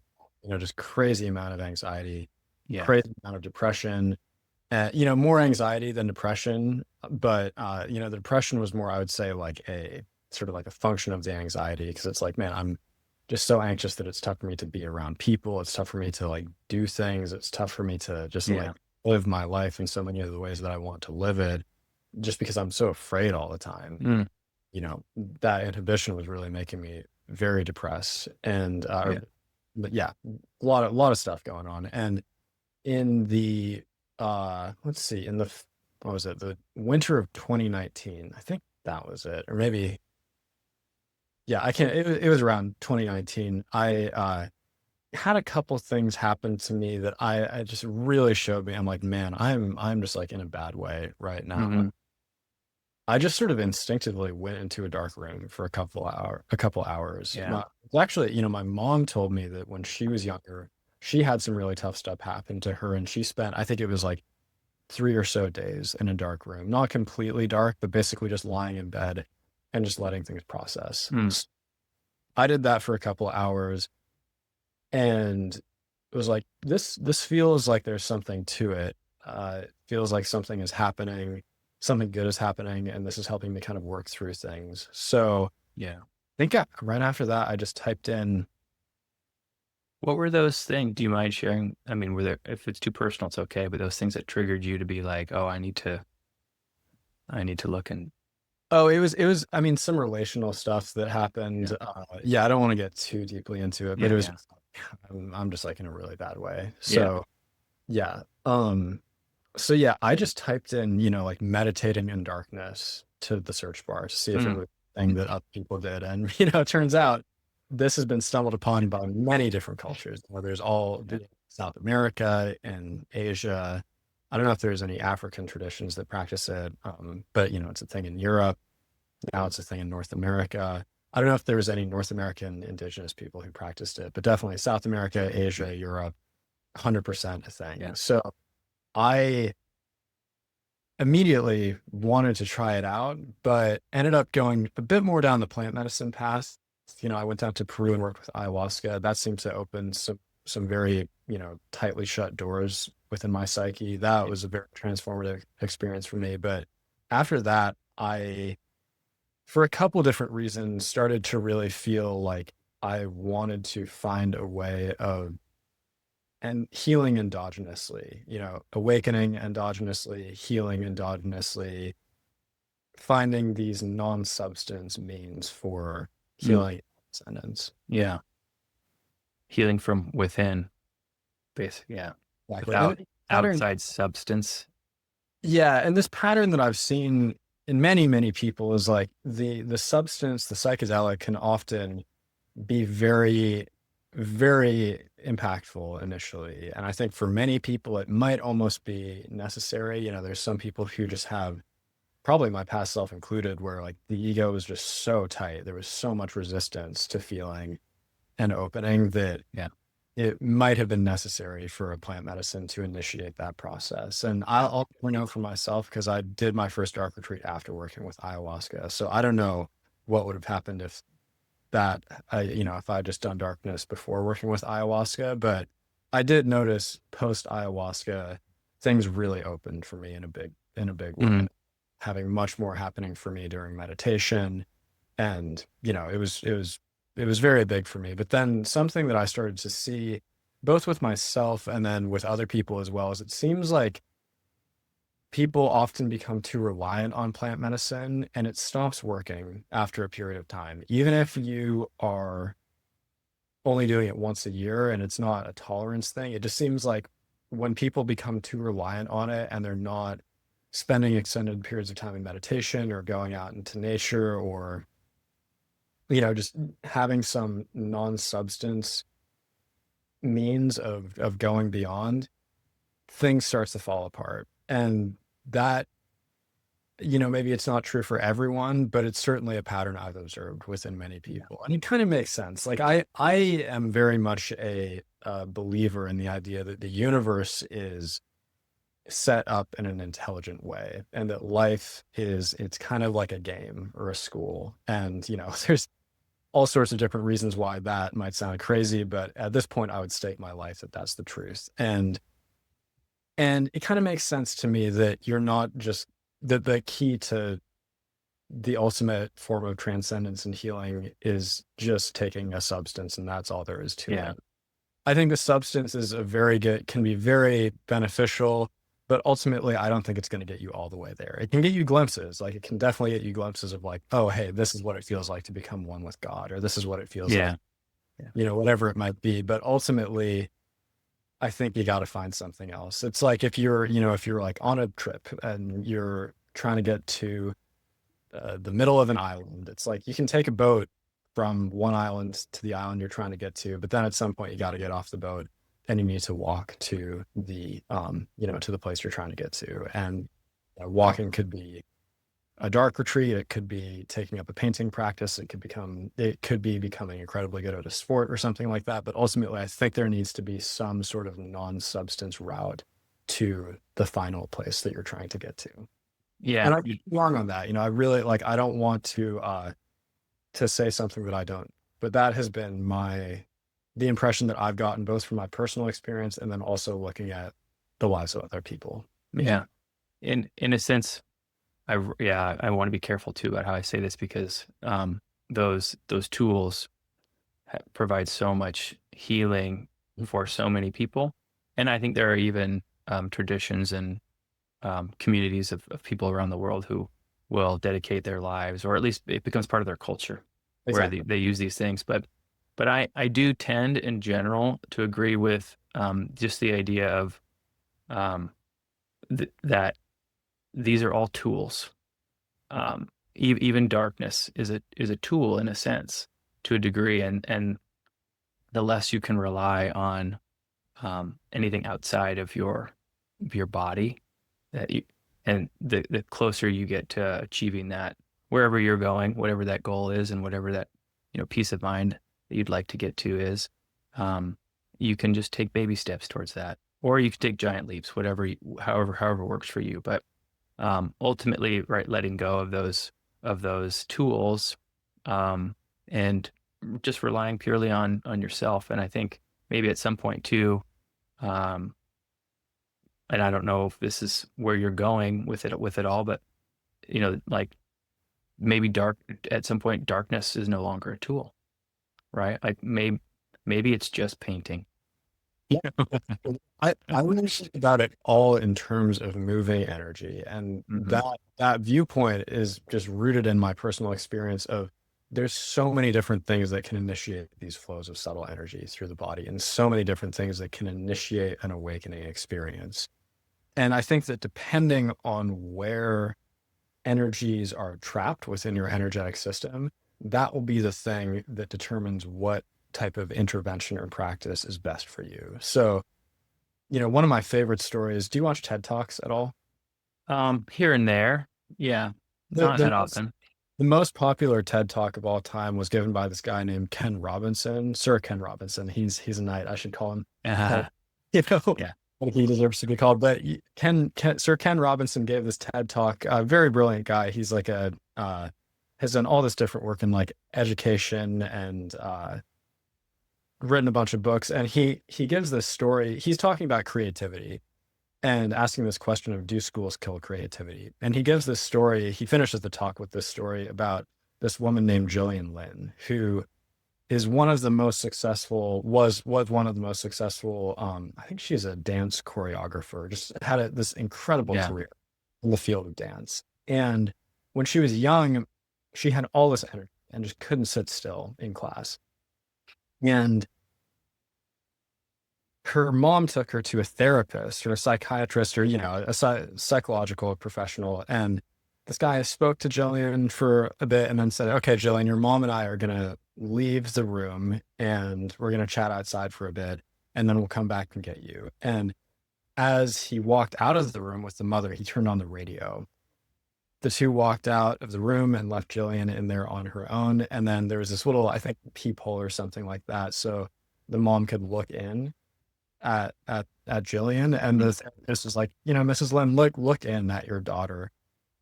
all, just crazy amount of anxiety, yeah. crazy amount of depression, more anxiety than depression. But, the depression was more, I would say, like a sort of like a function of the anxiety because it's like, man, I'm just so anxious that it's tough for me to be around people. It's tough for me to like do things. It's tough for me to just like Yeah. live my life in so many of the ways that I want to live it just because I'm so afraid all the time. Mm, That inhibition was really making me very depressed and, yeah. but yeah, a lot of stuff going on. And in the, let's see, what was it? The winter of 2019, I think that was it. Or maybe, yeah, I can't, it was around 2019. Had a couple things happen to me that I just really showed me. I'm like, man, I'm just like in a bad way right now. Hmm. I just sort of instinctively went into a dark room for a couple hours. Yeah. Actually, my mom told me that when she was younger, she had some really tough stuff happen to her, and she spent, I think it was like 3 or so days in a dark room, not completely dark, but basically just lying in bed and just letting things process. Mm. I did that for a couple hours, and it was like, this feels like there's something to it. It feels like something is happening, something good is happening, and this is helping me kind of work through things. So Yeah. I think right after that, I just typed in. What were those things? Do you mind sharing? I mean, were there, if it's too personal, it's okay, but those things that triggered you to be like, oh, I need to look and Oh, it was, I mean, some relational stuff that yeah, happened. Yeah, I don't want to get too deeply into it, but it yeah, was, yeah, I'm just like in a really bad way. yeah. So yeah. So yeah, I just typed in, like meditating in darkness to the search bar to see if it Mm. was a thing that other people did. And, it turns out this has been stumbled upon by many different cultures, where there's all Yeah. South America and Asia. I don't know if there's any African traditions that practice it, but it's a thing in Europe. Now it's a thing in North America. I don't know if there was any North American indigenous people who practiced it, but definitely South America, Asia, Europe, 100% a thing. Yeah. So I immediately wanted to try it out, but ended up going a bit more down the plant medicine path. I went down to Peru and worked with ayahuasca. That seemed to open some very, tightly shut doors within my psyche. That Yeah. was a very transformative experience for me. But after that, I, for a couple different reasons, started to really feel like I wanted to find a way of and healing endogenously, awakening endogenously, healing endogenously, finding these non-substance means for Mm. healing transcendence. Yeah. Healing from within, basically. Yeah. Exactly. Without And pattern, outside substance. yeah, and this pattern that I've seen in many, many people is like the substance, the psychedelic can often be very, very impactful initially. And I think for many people, it might almost be necessary. There's some people who just have, probably my past self included, where like the ego was just so tight. There was so much resistance to feeling and opening that Yeah. it might have been necessary for a plant medicine to initiate that process. And I'll know for myself because I did my first dark retreat after working with ayahuasca. So I don't know what would have happened if that if I had just done darkness before working with ayahuasca, but I did notice post ayahuasca things really opened for me in a big way, Mm. having much more happening for me during meditation. And it was very big for me. But then something that I started to see both with myself and then with other people as well is it seems like people often become too reliant on plant medicine and it stops working after a period of time. Even if you are only doing it once a year and it's not a tolerance thing, it just seems like when people become too reliant on it and they're not spending extended periods of time in meditation or going out into nature or, just having some non-substance means of going beyond, things starts to fall apart. And that maybe it's not true for everyone, but it's certainly a pattern I've observed within many Yeah. people. And it kind of makes sense. Like I am very much a believer in the idea that the universe is set up in an intelligent way and that life it's kind of like a game or a school. And, there's all sorts of different reasons why that might sound crazy, but at this point I would stake my life that that's the truth. And it kind of makes sense to me that you're not just the key to the ultimate form of transcendence and healing is just taking a substance and that's all there is to Yeah. it. I think the substance is can be very beneficial, but ultimately I don't think it's going to get you all the way there. It can get you glimpses, like it can definitely get you glimpses of like, oh, hey, this is what it feels like to become one with God, or this is what it feels like, Yeah. Yeah. whatever it might be. But ultimately, I think you got to find something else. It's like if you're like on a trip and you're trying to get to the middle of an island. It's like you can take a boat from one island to the island you're trying to get to, but then at some point you got to get off the boat and you need to walk to the to the place you're trying to get to. And walking could be a dark retreat. It could be taking up a painting practice. It could be becoming incredibly good at a sport or something like that. But ultimately, I think there needs to be some sort of non-substance route to the final place that you're trying to get to. Yeah. And I'm wrong on that. I really like, I don't want to say something that I don't, but that has been the impression that I've gotten both from my personal experience and then also looking at the lives of other people. Yeah. In a sense, I want to be careful too about how I say this because those tools provide so much healing for so many people. And I think there are even traditions and communities of people around the world who will dedicate their lives, or at least it becomes part of their culture where Exactly. they use these things. But I do tend in general to agree with just the idea of that these are all tools. Even darkness is a tool in a sense to a degree, and the less you can rely on anything outside of your body, that you, and the closer you get to achieving that, wherever you're going, whatever that goal is, and whatever that peace of mind that you'd like to get to is, you can just take baby steps towards that, or you can take giant leaps, however works for you. But ultimately, right, letting go of those tools, and just relying purely on yourself. And I think maybe at some point too, um, and I don't know if this is where you're going with it all, but like maybe at some point darkness is no longer a tool, right? Like maybe it's just painting. Yeah. I would think about it all in terms of moving energy. And Hmm. that viewpoint is just rooted in my personal experience of there's so many different things that can initiate these flows of subtle energy through the body, and so many different things that can initiate an awakening experience. And I think that depending on where energies are trapped within your energetic system, that will be the thing that determines what type of intervention or practice is best for you. So, one of my favorite stories, do you watch TED Talks at all? Here and there, yeah, The not the that most often. the most popular TED Talk of all time was given by this guy named Ken Robinson, Sir Ken Robinson. He's a knight. I should call him. Call you know Yeah, what he deserves to be called. But Sir Ken Robinson gave this TED Talk. A very brilliant guy. He's like has done all this different work in like education and written a bunch of books. And he gives this story. He's talking about creativity and asking this question of, do schools kill creativity? And he gives this story. He finishes the talk with this story about this woman named Jillian Lynn, who is one of the most successful, was one of the most successful. I think she's a dance choreographer, just had this incredible yeah, career in the field of dance. And when she was young, she had all this energy and just couldn't sit still in class. And her mom took her to a therapist or a psychiatrist or a psychological professional, and this guy spoke to Jillian for a bit and then said, okay, Jillian, your mom and I are going to leave the room and we're going to chat outside for a bit, and then we'll come back and get you. And as he walked out of the room with the mother, he turned on the radio. The two walked out of the room and left Jillian in there on her own, and then there was this little, I think, peephole or something like that, so the mom could look in at Jillian, and mm, this is like, Mrs. Lynn, look in at your daughter.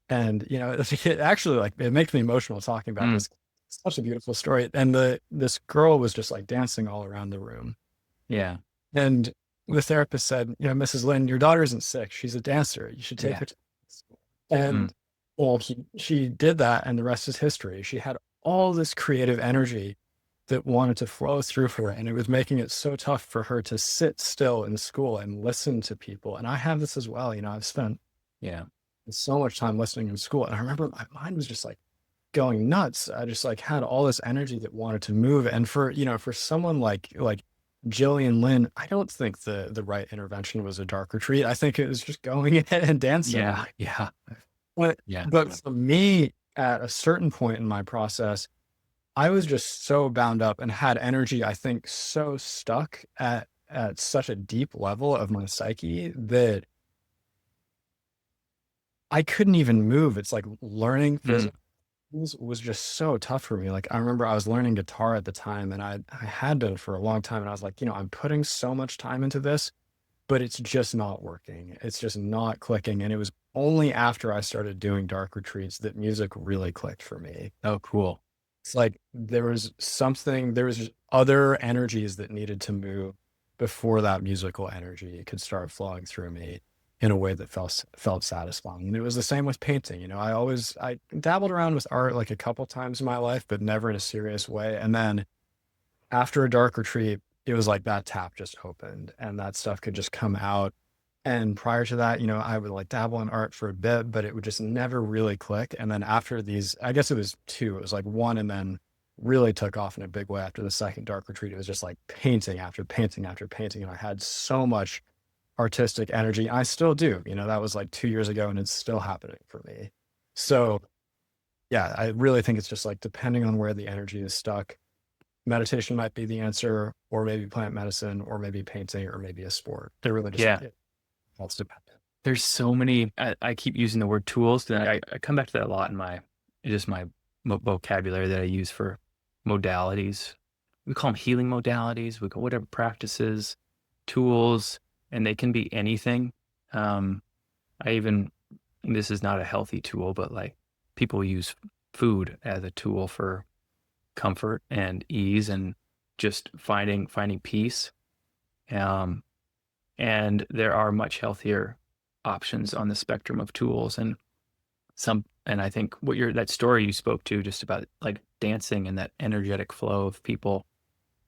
And it actually, like, it makes me emotional talking about mm, this. It's such a beautiful story. And this girl was just like dancing all around the room. yeah, And the therapist said, Mrs. Lynn, your daughter isn't sick. She's a dancer. You should take yeah, her to school. And mm, well, she did that, and the rest is history. She had all this creative energy that wanted to flow through for her. And it was making it so tough for her to sit still in school and listen to people. And I have this as well. I've spent yeah, so much time listening in school. And I remember my mind was just like going nuts. I just like had all this energy that wanted to move. And for someone like Jillian Lynn, I don't think the right intervention was a dark retreat. I think it was just going in and dancing. yeah, yeah, But yeah, but for me, at a certain point in my process, I was just so bound up and had energy, I think, so stuck at such a deep level of my psyche that I couldn't even move. It's like learning Mm, physics was just so tough for me. Like I remember I was learning guitar at the time and I had done for a long time and I was like, I'm putting so much time into this, but it's just not working. It's just not clicking. And it was only after I started doing dark retreats that music really clicked for me. oh, cool. It's like there was just other energies that needed to move before that musical energy could start flowing through me in a way that felt satisfying. And it was the same with painting. I dabbled around with art like a couple times in my life, but never in a serious way. And then after a dark retreat, it was like that tap just opened and that stuff could just come out. And prior to that, I would like dabble in art for a bit, but it would just never really click. And then after these, I guess it was two, it was like one and then really took off in a big way after the second dark retreat. It was just like painting after painting after painting. And I had so much artistic energy. I still do, that was like 2 years ago and it's still happening for me. So yeah, I really think it's just like depending on where the energy is stuck, meditation might be the answer, or maybe plant medicine, or maybe painting, or maybe a sport. They really just Yeah. it all dependent. There's so many, I keep using the word tools, and I come back to that a lot in my vocabulary that I use for modalities. We call them healing modalities. We call whatever practices, tools, and they can be anything. Um, I even, this is not a healthy tool, but like people use food as a tool for comfort and ease and just finding peace. Um, and there are much healthier options on the spectrum of tools and I think that story you spoke to just about like dancing and that energetic flow of people,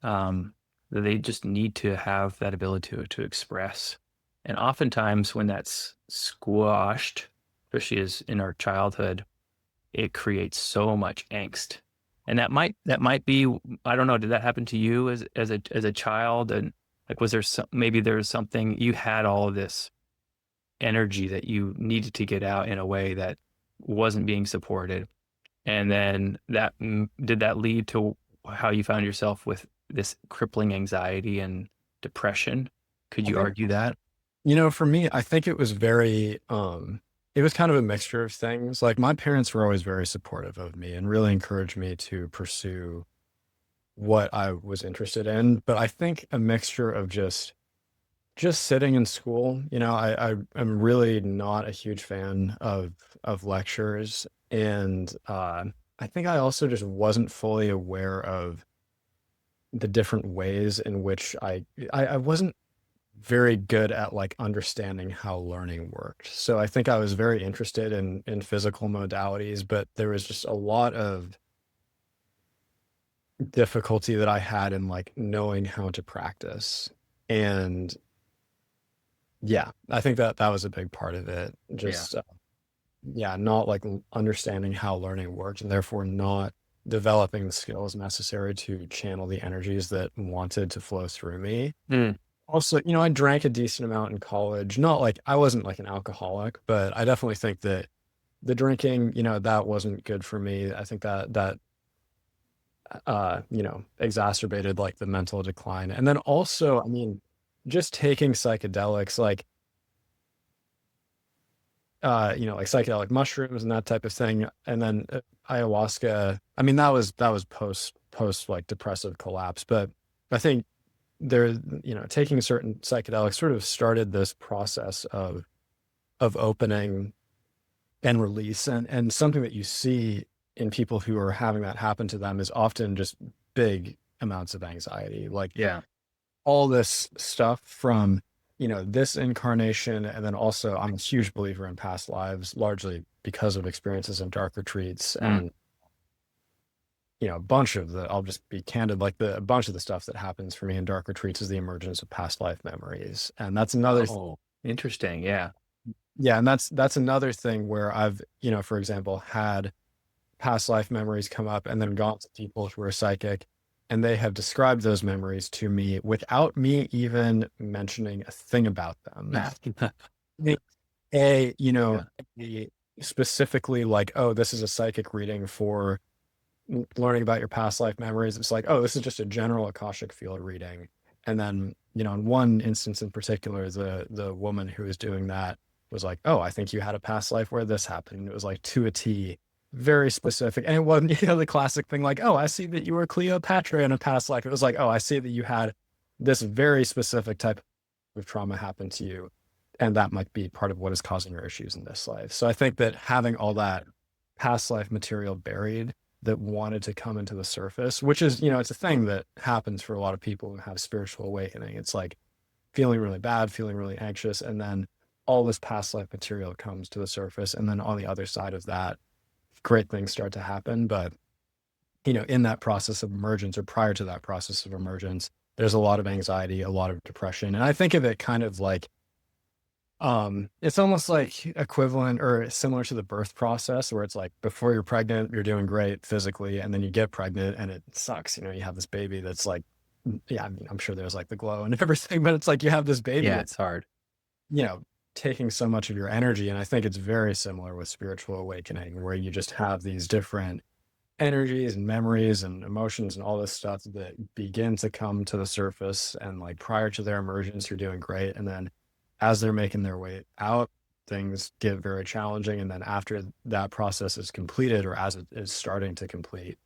that they just need to have that ability to express. And oftentimes when that's squashed, especially as in our childhood, it creates so much angst. And that might be, I don't know, did that happen to you as a child? And like was there maybe there was something you had all of this energy that you needed to get out in a way that wasn't being supported. And then did that lead to how you found yourself with this crippling anxiety and depression? Could I you think, argue that? for me, I think it was kind of a mixture of things. Like my parents were always very supportive of me and really encouraged me to pursue what I was interested in. But I think a mixture of just sitting in school, I am really not a huge fan of lectures. And I think I also just wasn't fully aware of the different ways in which I wasn't very good at like understanding how learning worked. So I think I was very interested in physical modalities, but there was just a lot of difficulty that I had in like knowing how to practice. And yeah, I think that was a big part of it. Yeah. Just yeah, not like understanding how learning worked and therefore not developing the skills necessary to channel the energies that wanted to flow through me. Mm, Also, I drank a decent amount in college. Not like I wasn't like an alcoholic, but I definitely think that the drinking, that wasn't good for me. I think that exacerbated like the mental decline. And then also, I mean, just taking psychedelics like psychedelic mushrooms and that type of thing. And then ayahuasca, I mean, that was post like depressive collapse, but I think there, taking certain psychedelics sort of started this process of opening and release. And something that you see in people who are having that happen to them is often just big amounts of anxiety. Like yeah. all this stuff from, this incarnation. And then also I'm a huge believer in past lives, largely because of experiences in dark retreats Mm. and, a bunch of I'll just be candid, like a bunch of the stuff that happens for me in dark retreats is the emergence of past life memories. And that's Oh, interesting. Yeah. yeah. And that's another thing where I've, for example, had past life memories come up and then gone to people who are psychic and they have described those memories to me without me even mentioning a thing about them. They- A, Yeah. a- specifically like, oh, this is a psychic reading for learning about your past life memories. It's like, oh, this is just a general Akashic field reading. And then, in one instance in particular, the woman who was doing that was like, oh, I think you had a past life where this happened. And it was like to a T, very specific. And it wasn't, the classic thing like, oh, I see that you were Cleopatra in a past life. It was like, oh, I see that you had this very specific type of trauma happen to you. And that might be part of what is causing your issues in this life. So I think that having all that past life material buried that wanted to come into the surface, which is, it's a thing that happens for a lot of people who have spiritual awakening. It's like feeling really bad, feeling really anxious, and then all this past life material comes to the surface. And then on the other side of that, great things start to happen. But, in that process of emergence or prior to that process of emergence, there's a lot of anxiety, a lot of depression. And I think of it kind of like, it's almost like equivalent or similar to the birth process where it's like before you're pregnant, you're doing great physically, and then you get pregnant and it sucks. You have this baby that's like, yeah, I mean, I'm sure there's like the glow and everything, but it's like you have this baby Yeah, that's it's hard. you know, taking so much of your energy. And I think it's very similar with spiritual awakening, where you just have these different energies and memories and emotions and all this stuff that begin to come to the surface. And like prior to their emergence, you're doing great. And then as they're making their way out, things get very challenging. And then after that process is completed, or as it is starting to complete,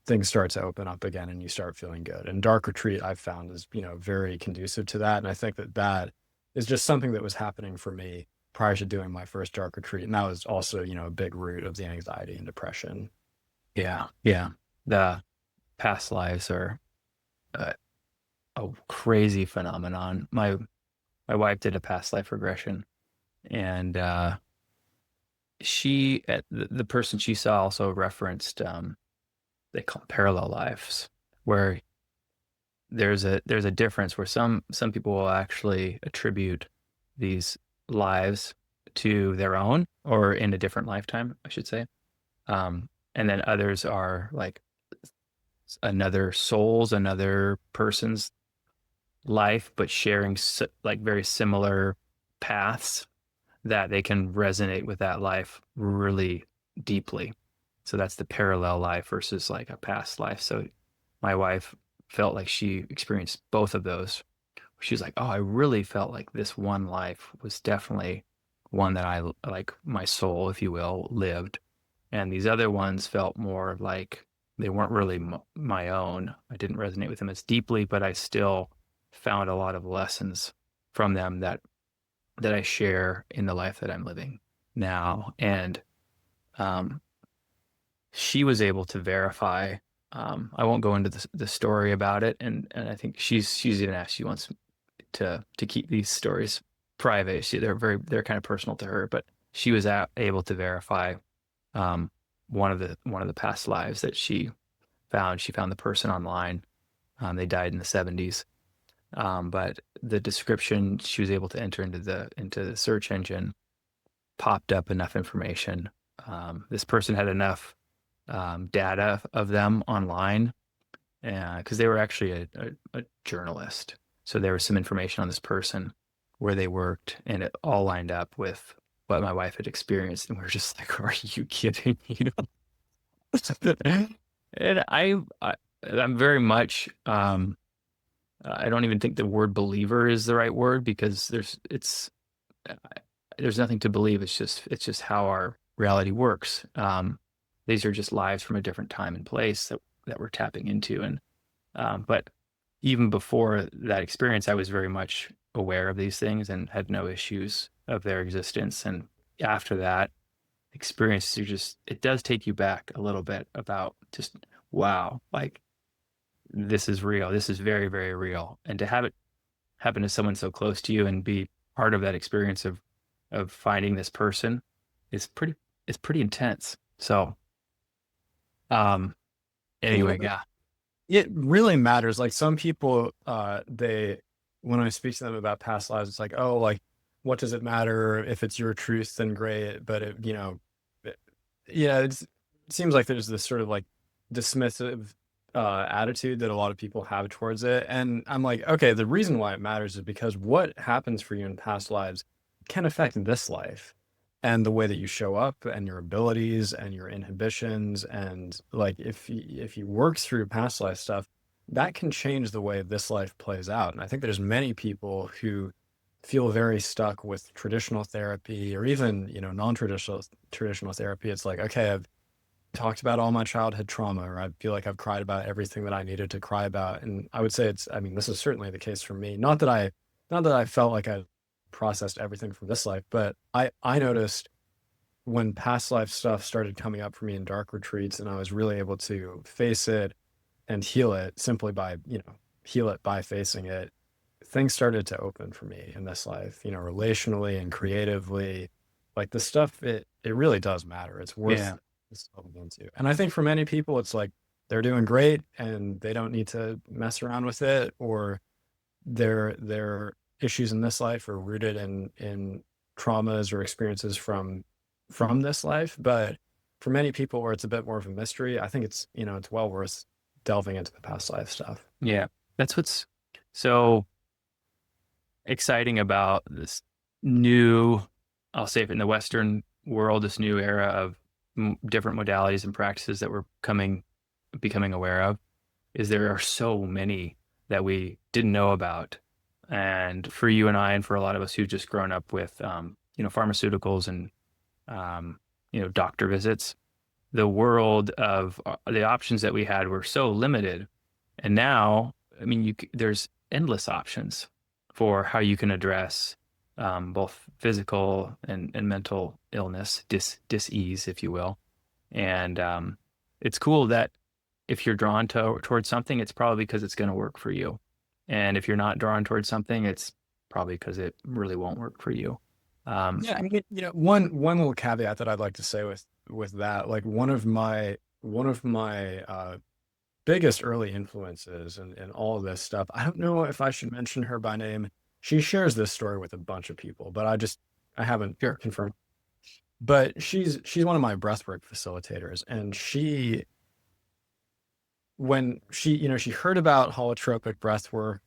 things start to open up again and you start feeling good. And dark retreat I've found is, very conducive to that. And I think that that is just something that was happening for me prior to doing my first dark retreat. And that was also, a big root of the anxiety and depression. Yeah, yeah. The past lives are a, a crazy phenomenon. My wife did a past life regression, and the person she saw also referenced they call them parallel lives, where there's a difference where some people will actually attribute these lives to their own or in a different lifetime, I should say. And then others are like another person's life, but sharing like very similar paths that they can resonate with that life really deeply. So that's the parallel life versus like a past life. So my wife felt like she experienced both of those. She was like, "Oh, I really felt like this one life was definitely one that I like my soul, if you will, lived. And these other ones felt more like they weren't really my own. I didn't resonate with them as deeply, but I still found a lot of lessons from them that I share in the life that I'm living now." And um, she was able to verify. I won't go into the story about it, and I think she's even asked, she wants to keep these stories private. They're kind of personal to her, but she was able to verify um, one of the past lives that she found. She found the person online. They died in the 70s. But the description she was able to enter into the search engine popped up enough information. This person had enough data of them online because they were actually a journalist. So there was some information on this person, where they worked, and it all lined up with what my wife had experienced. And we were just like, "Are you kidding?" And I'm very much I don't even think the word believer is the right word, because there's nothing to believe. It's just how our reality works. These are just lives from a different time and place that we're tapping into. And but even before that experience, I was very much aware of these things and had no issues of their existence. And after that experience, it does take you back a little bit about just, wow, like this is real. This is very, very real. And to have it happen to someone so close to you and be part of that experience of finding this person is pretty intense. So um You anyway, know, yeah. it really matters. Like some people, when I speak to them about past lives, it's like, oh, like, what does it matter if it's your truth? Then great. But it- yeah, it seems like there's this sort of like dismissive attitude that a lot of people have towards it. And I'm like, okay, the reason why it matters is because what happens for you in past lives can affect this life and the way that you show up and your abilities and your inhibitions. And like if you work through past life stuff, that can change the way this life plays out. And I think there's many people who feel very stuck with traditional therapy or even, non-traditional therapy. It's like, okay, I've talked about all my childhood trauma, or I feel like I've cried about everything that I needed to cry about. And I would say I mean, this is certainly the case for me. Not that I felt like I processed everything from this life, but I noticed when past life stuff started coming up for me in dark retreats and I was really able to face it and heal it simply by, heal it by facing it, things started to open for me in this life, relationally and creatively. Like the stuff, it really does matter. It's worth Yeah. delving into. And I think for many people, it's like they're doing great and they don't need to mess around with it, or their issues in this life are rooted in traumas or experiences from this life. But for many people where it's a bit more of a mystery, I think it's well worth delving into the past life stuff. Yeah. That's what's so exciting about this new, I'll say it in the Western world, this new era of different modalities and practices that we're becoming aware of, is there are so many that we didn't know about. And for you and I, and for a lot of us who've just grown up with, pharmaceuticals and, doctor visits, the world of the options that we had were so limited. And now, I mean, there's endless options for how you can address both physical and mental illness, dis-ease, if you will. And it's cool that if you're drawn towards something, it's probably because it's going to work for you. And if you're not drawn towards something, it's probably because it really won't work for you. Um, Yeah, I mean, one little caveat that I'd like to say with that, like one of my biggest early influences and all of this stuff. I don't know if I should mention her by name. She shares this story with a bunch of people, but I haven't sure. confirmed. But she's one of my breathwork facilitators, and when she heard about holotropic breathwork,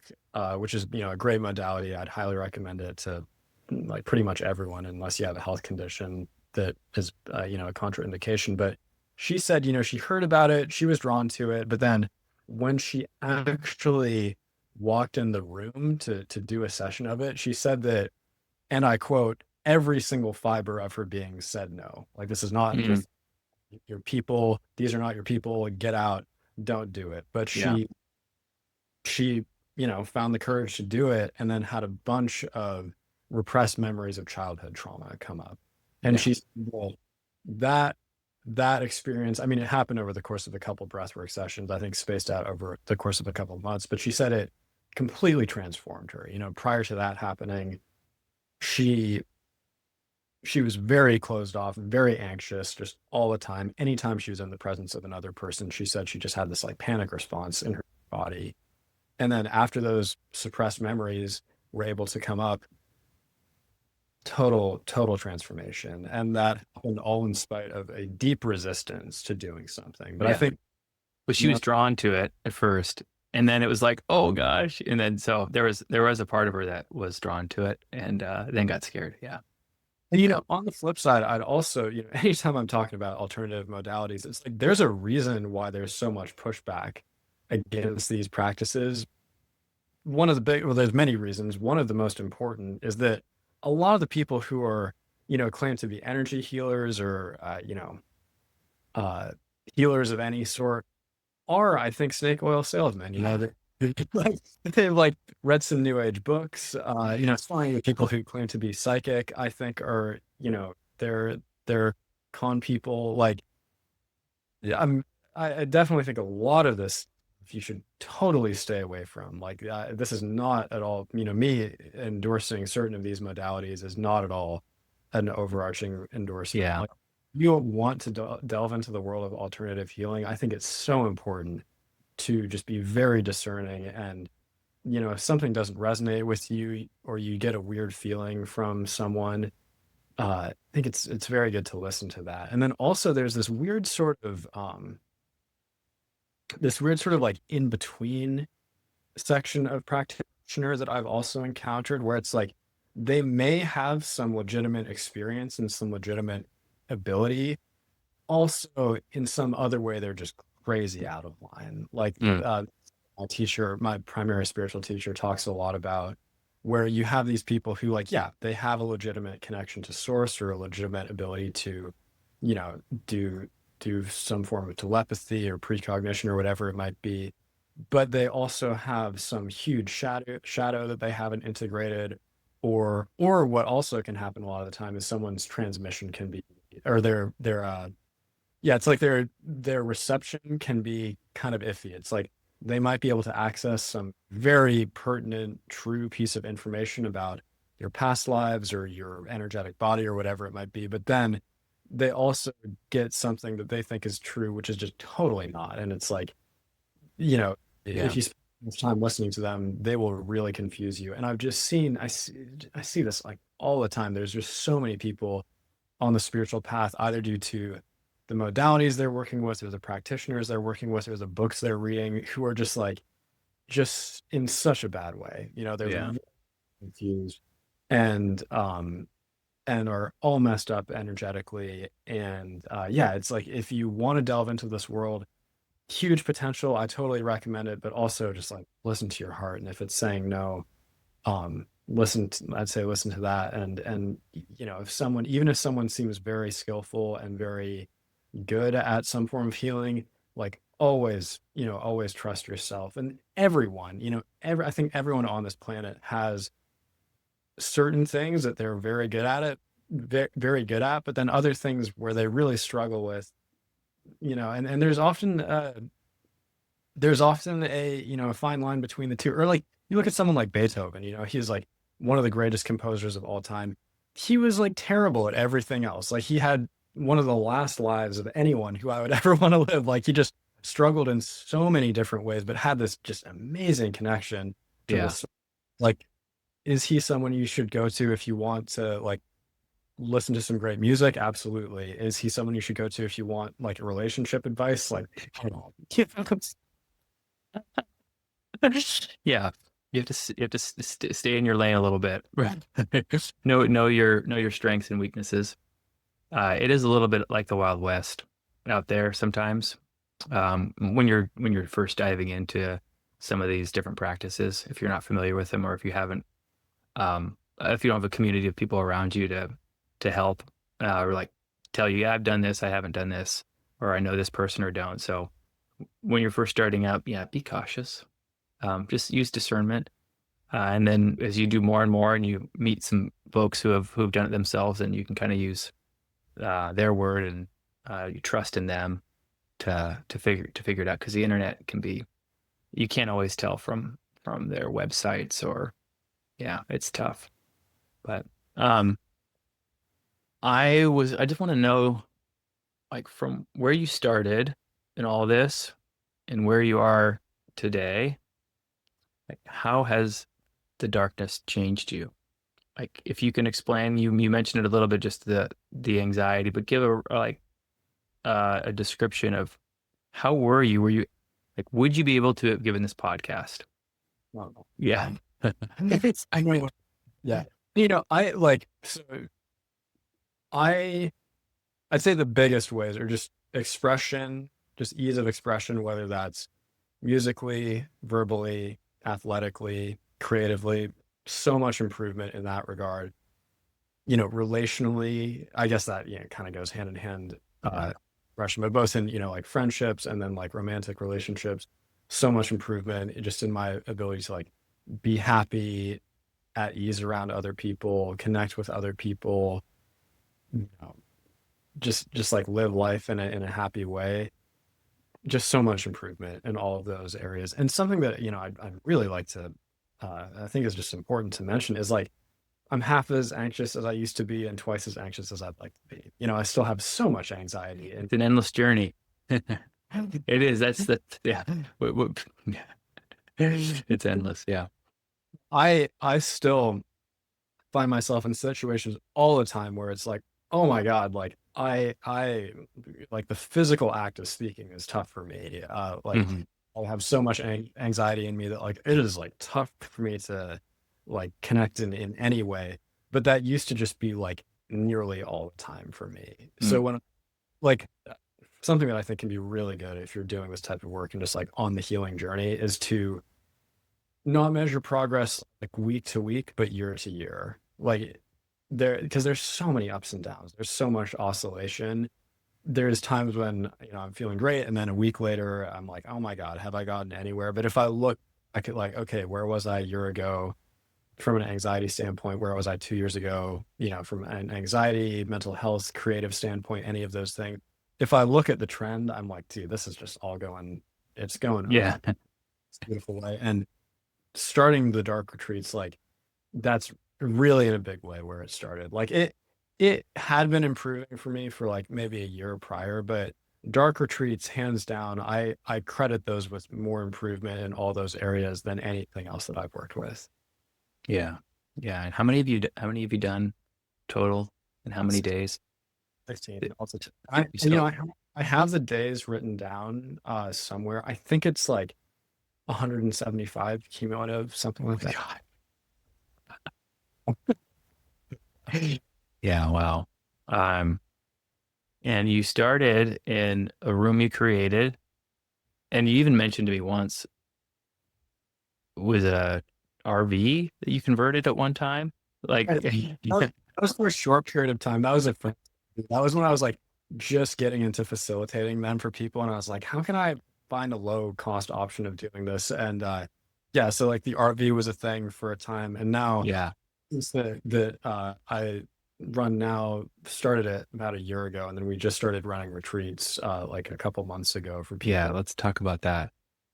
which is a great modality. I'd highly recommend it to like pretty much everyone, unless you have a health condition that is a contraindication. But she said, she heard about it, she was drawn to it, but then when she actually walked in the room to do a session of it, she said that, and I quote, every single fiber of her being said no. Like, this is not Mm, just your people, these are not your people, get out, don't do it. But yeah. she found the courage to do it, and then had a bunch of repressed memories of childhood trauma come up. And Yeah. she's, well, that that experience, I mean, it happened over the course of a couple breathwork sessions, I think spaced out over the course of a couple of months, but she said it completely transformed her. Prior to that happening, she she was very closed off, very anxious, just all the time. Anytime she was in the presence of another person, she said she just had this like panic response in her body. And then after those suppressed memories were able to come up, total transformation. And that happened all in spite of a deep resistance to doing something. But I Yeah. think, But she you know, was drawn to it at first, and then it was like, oh gosh. And then so there was a part of her that was drawn to it and then got scared. Yeah. on the flip side, I'd also, anytime I'm talking about alternative modalities, it's like there's a reason why there's so much pushback against these practices. Well, there's many reasons. One of the most important is that a lot of the people who are, claim to be energy healers or, uh, healers of any sort are, I think, snake oil salesmen. Like, they've like read some new age books. It's funny, the people who claim to be psychic, I think, are, they're con people. Like, yeah, I definitely think a lot of this you should totally stay away from. Like, this is not at all, me endorsing certain of these modalities is not at all an overarching endorsement. Yeah. Like, you want to delve into the world of alternative healing. I think it's so important to just be very discerning. And, if something doesn't resonate with you or you get a weird feeling from someone, I think it's very good to listen to that. And then also there's this weird sort of like in between section of practitioner that I've also encountered where it's like they may have some legitimate experience and some legitimate ability. Also, in some other way, they're just crazy out of line. Like, Mm, my primary spiritual teacher, talks a lot about. where you have these people who like, yeah, they have a legitimate connection to source or a legitimate ability to, you know, do do some form of telepathy or precognition or whatever it might be, but they also have some huge shadow that they haven't integrated, or what also can happen a lot of the time is someone's transmission can be, or their yeah, it's like their reception can be kind of iffy. It's like they might be able to access some very pertinent, true piece of information about your past lives or your energetic body or whatever it might be, but then they also get something that they think is true, which is just totally not. And it's like, you know, if Yeah. you spend enough time listening to them, they will really confuse you. And I've just seen, I see this like all the time. There's just so many people on the spiritual path, either due to the modalities they're working with, or the practitioners they're working with, or the books they're reading, who are just like, just in such a bad way. You know, they're Yeah. really confused and are all messed up energetically. And yeah, it's like if you want to delve into this world, huge potential. I totally recommend it, but also just like listen to your heart. And if it's saying no, I'd say listen to that. And you know, if someone, even if someone seems very skillful and very good at some form of healing, like always, you know, always trust yourself. And everyone, you know, I think everyone on this planet has certain things that they're very good at it, very good at, but then other things where they really struggle with, you know, and there's often a, you know, a fine line between the two. Or like you look at someone like Beethoven, you know, he's like one of the greatest composers of all time. He was like terrible at everything else. Like he had one of the last lives of anyone who I would ever want to live. Like he just struggled in so many different ways, but had this just amazing connection to Yeah. this. Like, is he someone you should go to if you want to like listen to some great music? Absolutely. Is he someone you should go to if you want like a relationship advice? Like, Yeah. You have to stay in your lane a little bit. Right. Know your strengths and weaknesses. It is a little bit like the Wild West out there sometimes. When you're first diving into some of these different practices, if you're not familiar with them or if you don't have a community of people around you to help or like tell you, yeah, I've done this, I haven't done this, or I know this person or don't. So when you're first starting out, yeah, be cautious. Just use discernment. And then as you do more and more and you meet some folks who've done it themselves, and you can kind of use their word and you trust in them to figure it out, because the internet can be, you can't always tell from their websites, or yeah, it's tough. But um I just want to know, like, from where you started in all this and where you are today, like how has the darkness changed you? Like if you can explain, you mentioned it a little bit, just the anxiety, but give a description of how were you? Were you like, would you be able to have given this podcast? well, Yeah. I mean, yeah. You know, I like, so I I'd say the biggest ways are just expression, just ease of expression, whether that's musically, verbally, athletically, creatively, so much improvement in that regard. You know, relationally, I guess that, you know, kind of goes hand in hand, Mhm. Russian, but both in, you know, like friendships and then like romantic relationships, so much improvement just in my ability to like be happy, at ease around other people, connect with other people, you know, just like live life in a happy way. Just so much improvement in all of those areas. And something that, you know, I'd really like to, I think is just important to mention is like, I'm half as anxious as I used to be and twice as anxious as I'd like to be. You know, I still have so much anxiety and It's an endless journey. It is. That's the yeah. Yeah. It's endless. Yeah. I still find myself in situations all the time where it's like, oh my God, like I like the physical act of speaking is tough for me. Like Mhm. I have so much anxiety in me that like it is like tough for me to like connect in any way. But that used to just be like nearly all the time for me. Mm. So when like something that I think can be really good if you're doing this type of work and just like on the healing journey is to not measure progress like week to week, but year to year. Like there, because there's so many ups and downs. There's so much oscillation. There's times when, I'm feeling great, and then a week later, I'm like, oh my God, have I gotten anywhere? But if I look, I could like, okay, where was I a year ago from an anxiety standpoint? Where was I 2 years ago? From an anxiety, mental health, creative standpoint, any of those things. If I look at the trend, I'm like, dude, this is just all going, it's going Yeah. up. It's a beautiful way. And starting the dark retreats, like that's really in a big way where it started. Like it had been improving for me for like maybe a year prior, but dark retreats, hands down, I credit those with more improvement in all those areas than anything else that I've worked with. Yeah. Yeah. And how many have you done total and how many days? 16 It- also. You still, I have the days written down somewhere. I think it's like 175 cumulative, something oh like my that. God. Yeah, wow. Um, and you started in a room you created, and you even mentioned to me once was a RV that you converted at one time. Like, That was for a short period of time. That was that was when I was like just getting into facilitating them for people, and I was like, how can I find a low cost option of doing this? And yeah, so like the RV was a thing for a time, and now yeah, it's that I run now started it about a year ago, and then we just started running retreats like a couple months ago for yeah. people. Let's talk about that.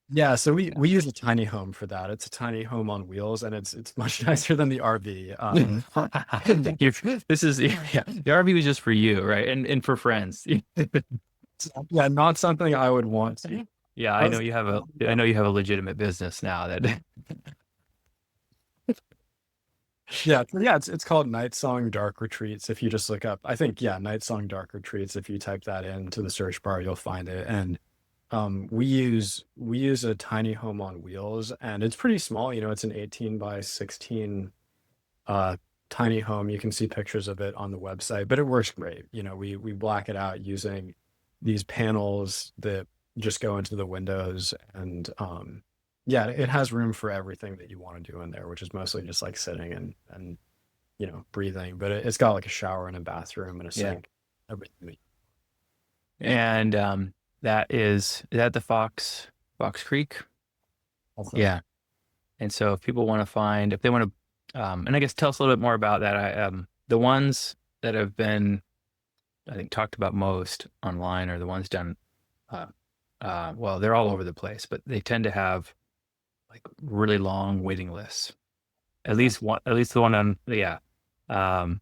Yeah, so we use a tiny home for that. It's a tiny home on wheels, and it's much nicer than the RV. This is yeah. The RV was just for you, right? And for friends. Yeah, not something I would want to. Yeah, I was, I know you have a legitimate business now that yeah, it's called Night Song Dark Retreats. If you just look up, I think yeah, Night Song Dark Retreats. If you type that into the search bar, you'll find it. And we use a tiny home on wheels, and it's pretty small. It's an 18 by 16 uh tiny home. You can see pictures of it on the website, but it works great. We black it out using these panels that just go into the windows, and yeah, it has room for everything that you want to do in there, which is mostly just like sitting and breathing, but it's got like a shower and a bathroom and a yeah. sink, everything. And is that the Fox Creek? Yeah. And so if people want to find if they want to and I guess tell us a little bit more about that. The ones that have been I think talked about most online are the ones done uh well, they're all over the place, but they tend to have like really long waiting lists. At least the one on yeah. Um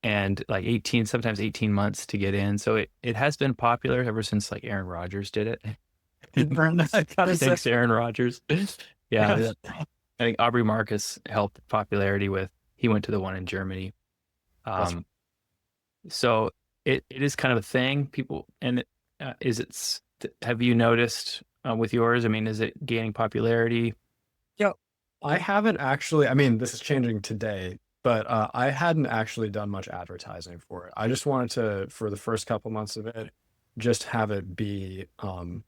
and like 18 sometimes 18 months to get in. So it has been popular ever since like Aaron Rodgers did it. I gotta say, Thanks to Aaron Rodgers. yeah, Yeah, I think Aubrey Marcus helped popularity with he went to the one in Germany. that's Um, so it is kind of a thing. People and is it have you noticed with yours? I mean, is it gaining popularity? yeah. I haven't actually. I mean, this is changing today, but I hadn't actually done much advertising for it. I just wanted to, for the first couple months of it, just have it be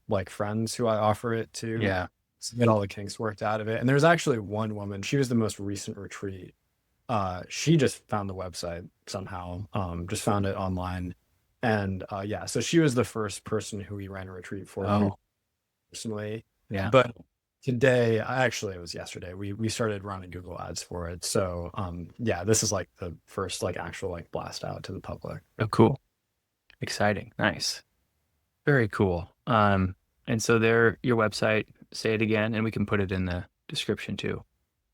like friends who I offer it to, Yeah. to get all the kinks worked out of it. And there's actually one woman. She was the most recent retreat. She just found the website somehow. Just found it online, and yeah, so she was the first person who we ran a retreat for Oh, personally. yeah. But today, actually, it was yesterday. We started running Google Ads for it. So yeah, this is like the first like actual like blast out to the public. Oh, cool. Exciting. Nice. Very cool. And so there, your website, say it again, and we can put it in the description too.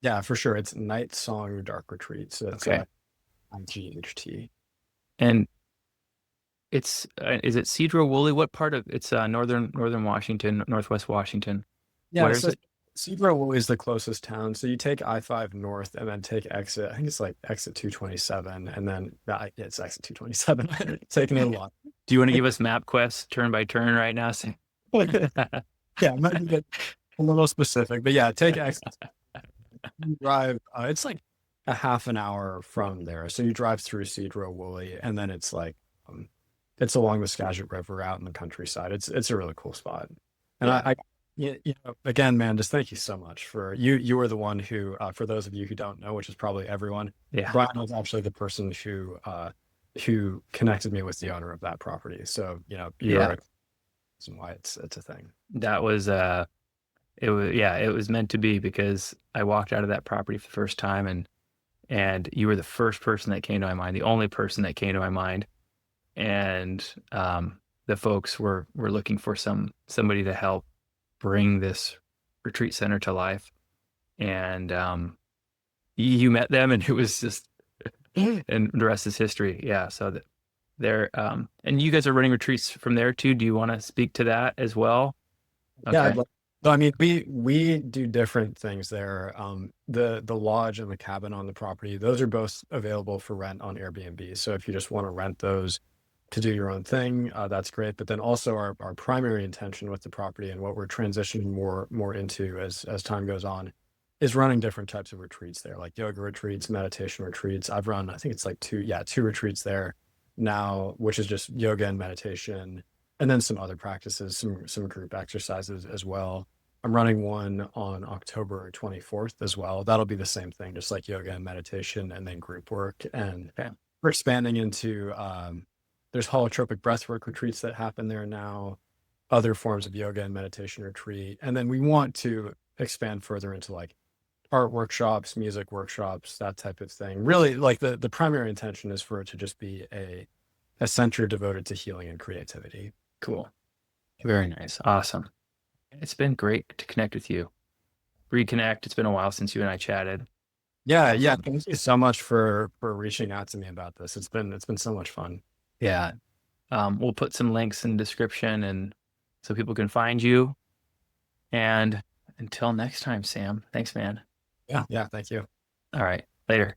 Yeah, for sure. It's Night Song Dark Retreat. So it's Okay. IGHT. And it's is it Cedro Woolley? What part of it's northern Washington, Northwest Washington? Yeah, Where is so it? Cedro is the closest town. So you take I-5 north and then take exit, I think it's like exit 227, and then it's exit 227. Taking it a lot. Do you want to give us MapQuest turn by turn right now? Yeah, I'm gonna get a little specific, but yeah, take exit. You drive, it's like a half an hour from there. So you drive through Cedro Woolley, and then it's like it's along the Skagit River out in the countryside. It's a really cool spot. And Yeah. Again, man, just thank you so much for you were the one who for those of you who don't know, which is probably everyone, Yeah. Brian was actually the person who connected me with the owner of that property. So, you are Yeah. a reason why it's a thing. That was it was meant to be because I walked out of that property for the first time and you were the first person that came to my mind, the only person that came to my mind. And the folks were looking for somebody to help bring this retreat center to life. And you met them and it was just and the rest is history. Yeah. So that they're and you guys are running retreats from there too. Do you want to speak to that as well? Yeah, I'd Okay. love. So, I mean, we do different things there. The lodge and the cabin on the property, those are both available for rent on Airbnb. So if you just want to rent those to do your own thing, that's great. But then also our primary intention with the property and what we're transitioning more into as time goes on is running different types of retreats there, like yoga retreats, meditation retreats. I've run, I think it's like two retreats there now, which is just yoga and meditation and then some other practices, some group exercises as well. I'm running one on October 24th as well. That'll be the same thing, just like yoga and meditation, and then group work. And Okay. we're expanding into there's holotropic breathwork retreats that happen there now, other forms of yoga and meditation retreat, and then we want to expand further into like art workshops, music workshops, that type of thing. Really, like the primary intention is for it to just be a center devoted to healing and creativity. Cool. Very nice. Awesome. It's been great to connect with you. Reconnect. It's been a while since you and I chatted. Yeah, yeah. Um, Thank you so much for reaching out to me about this. It's been so much fun. yeah. We'll put some links in the description and so people can find you. And until next time, Sam, thanks, man. Yeah, yeah. Thank you. All right. Later.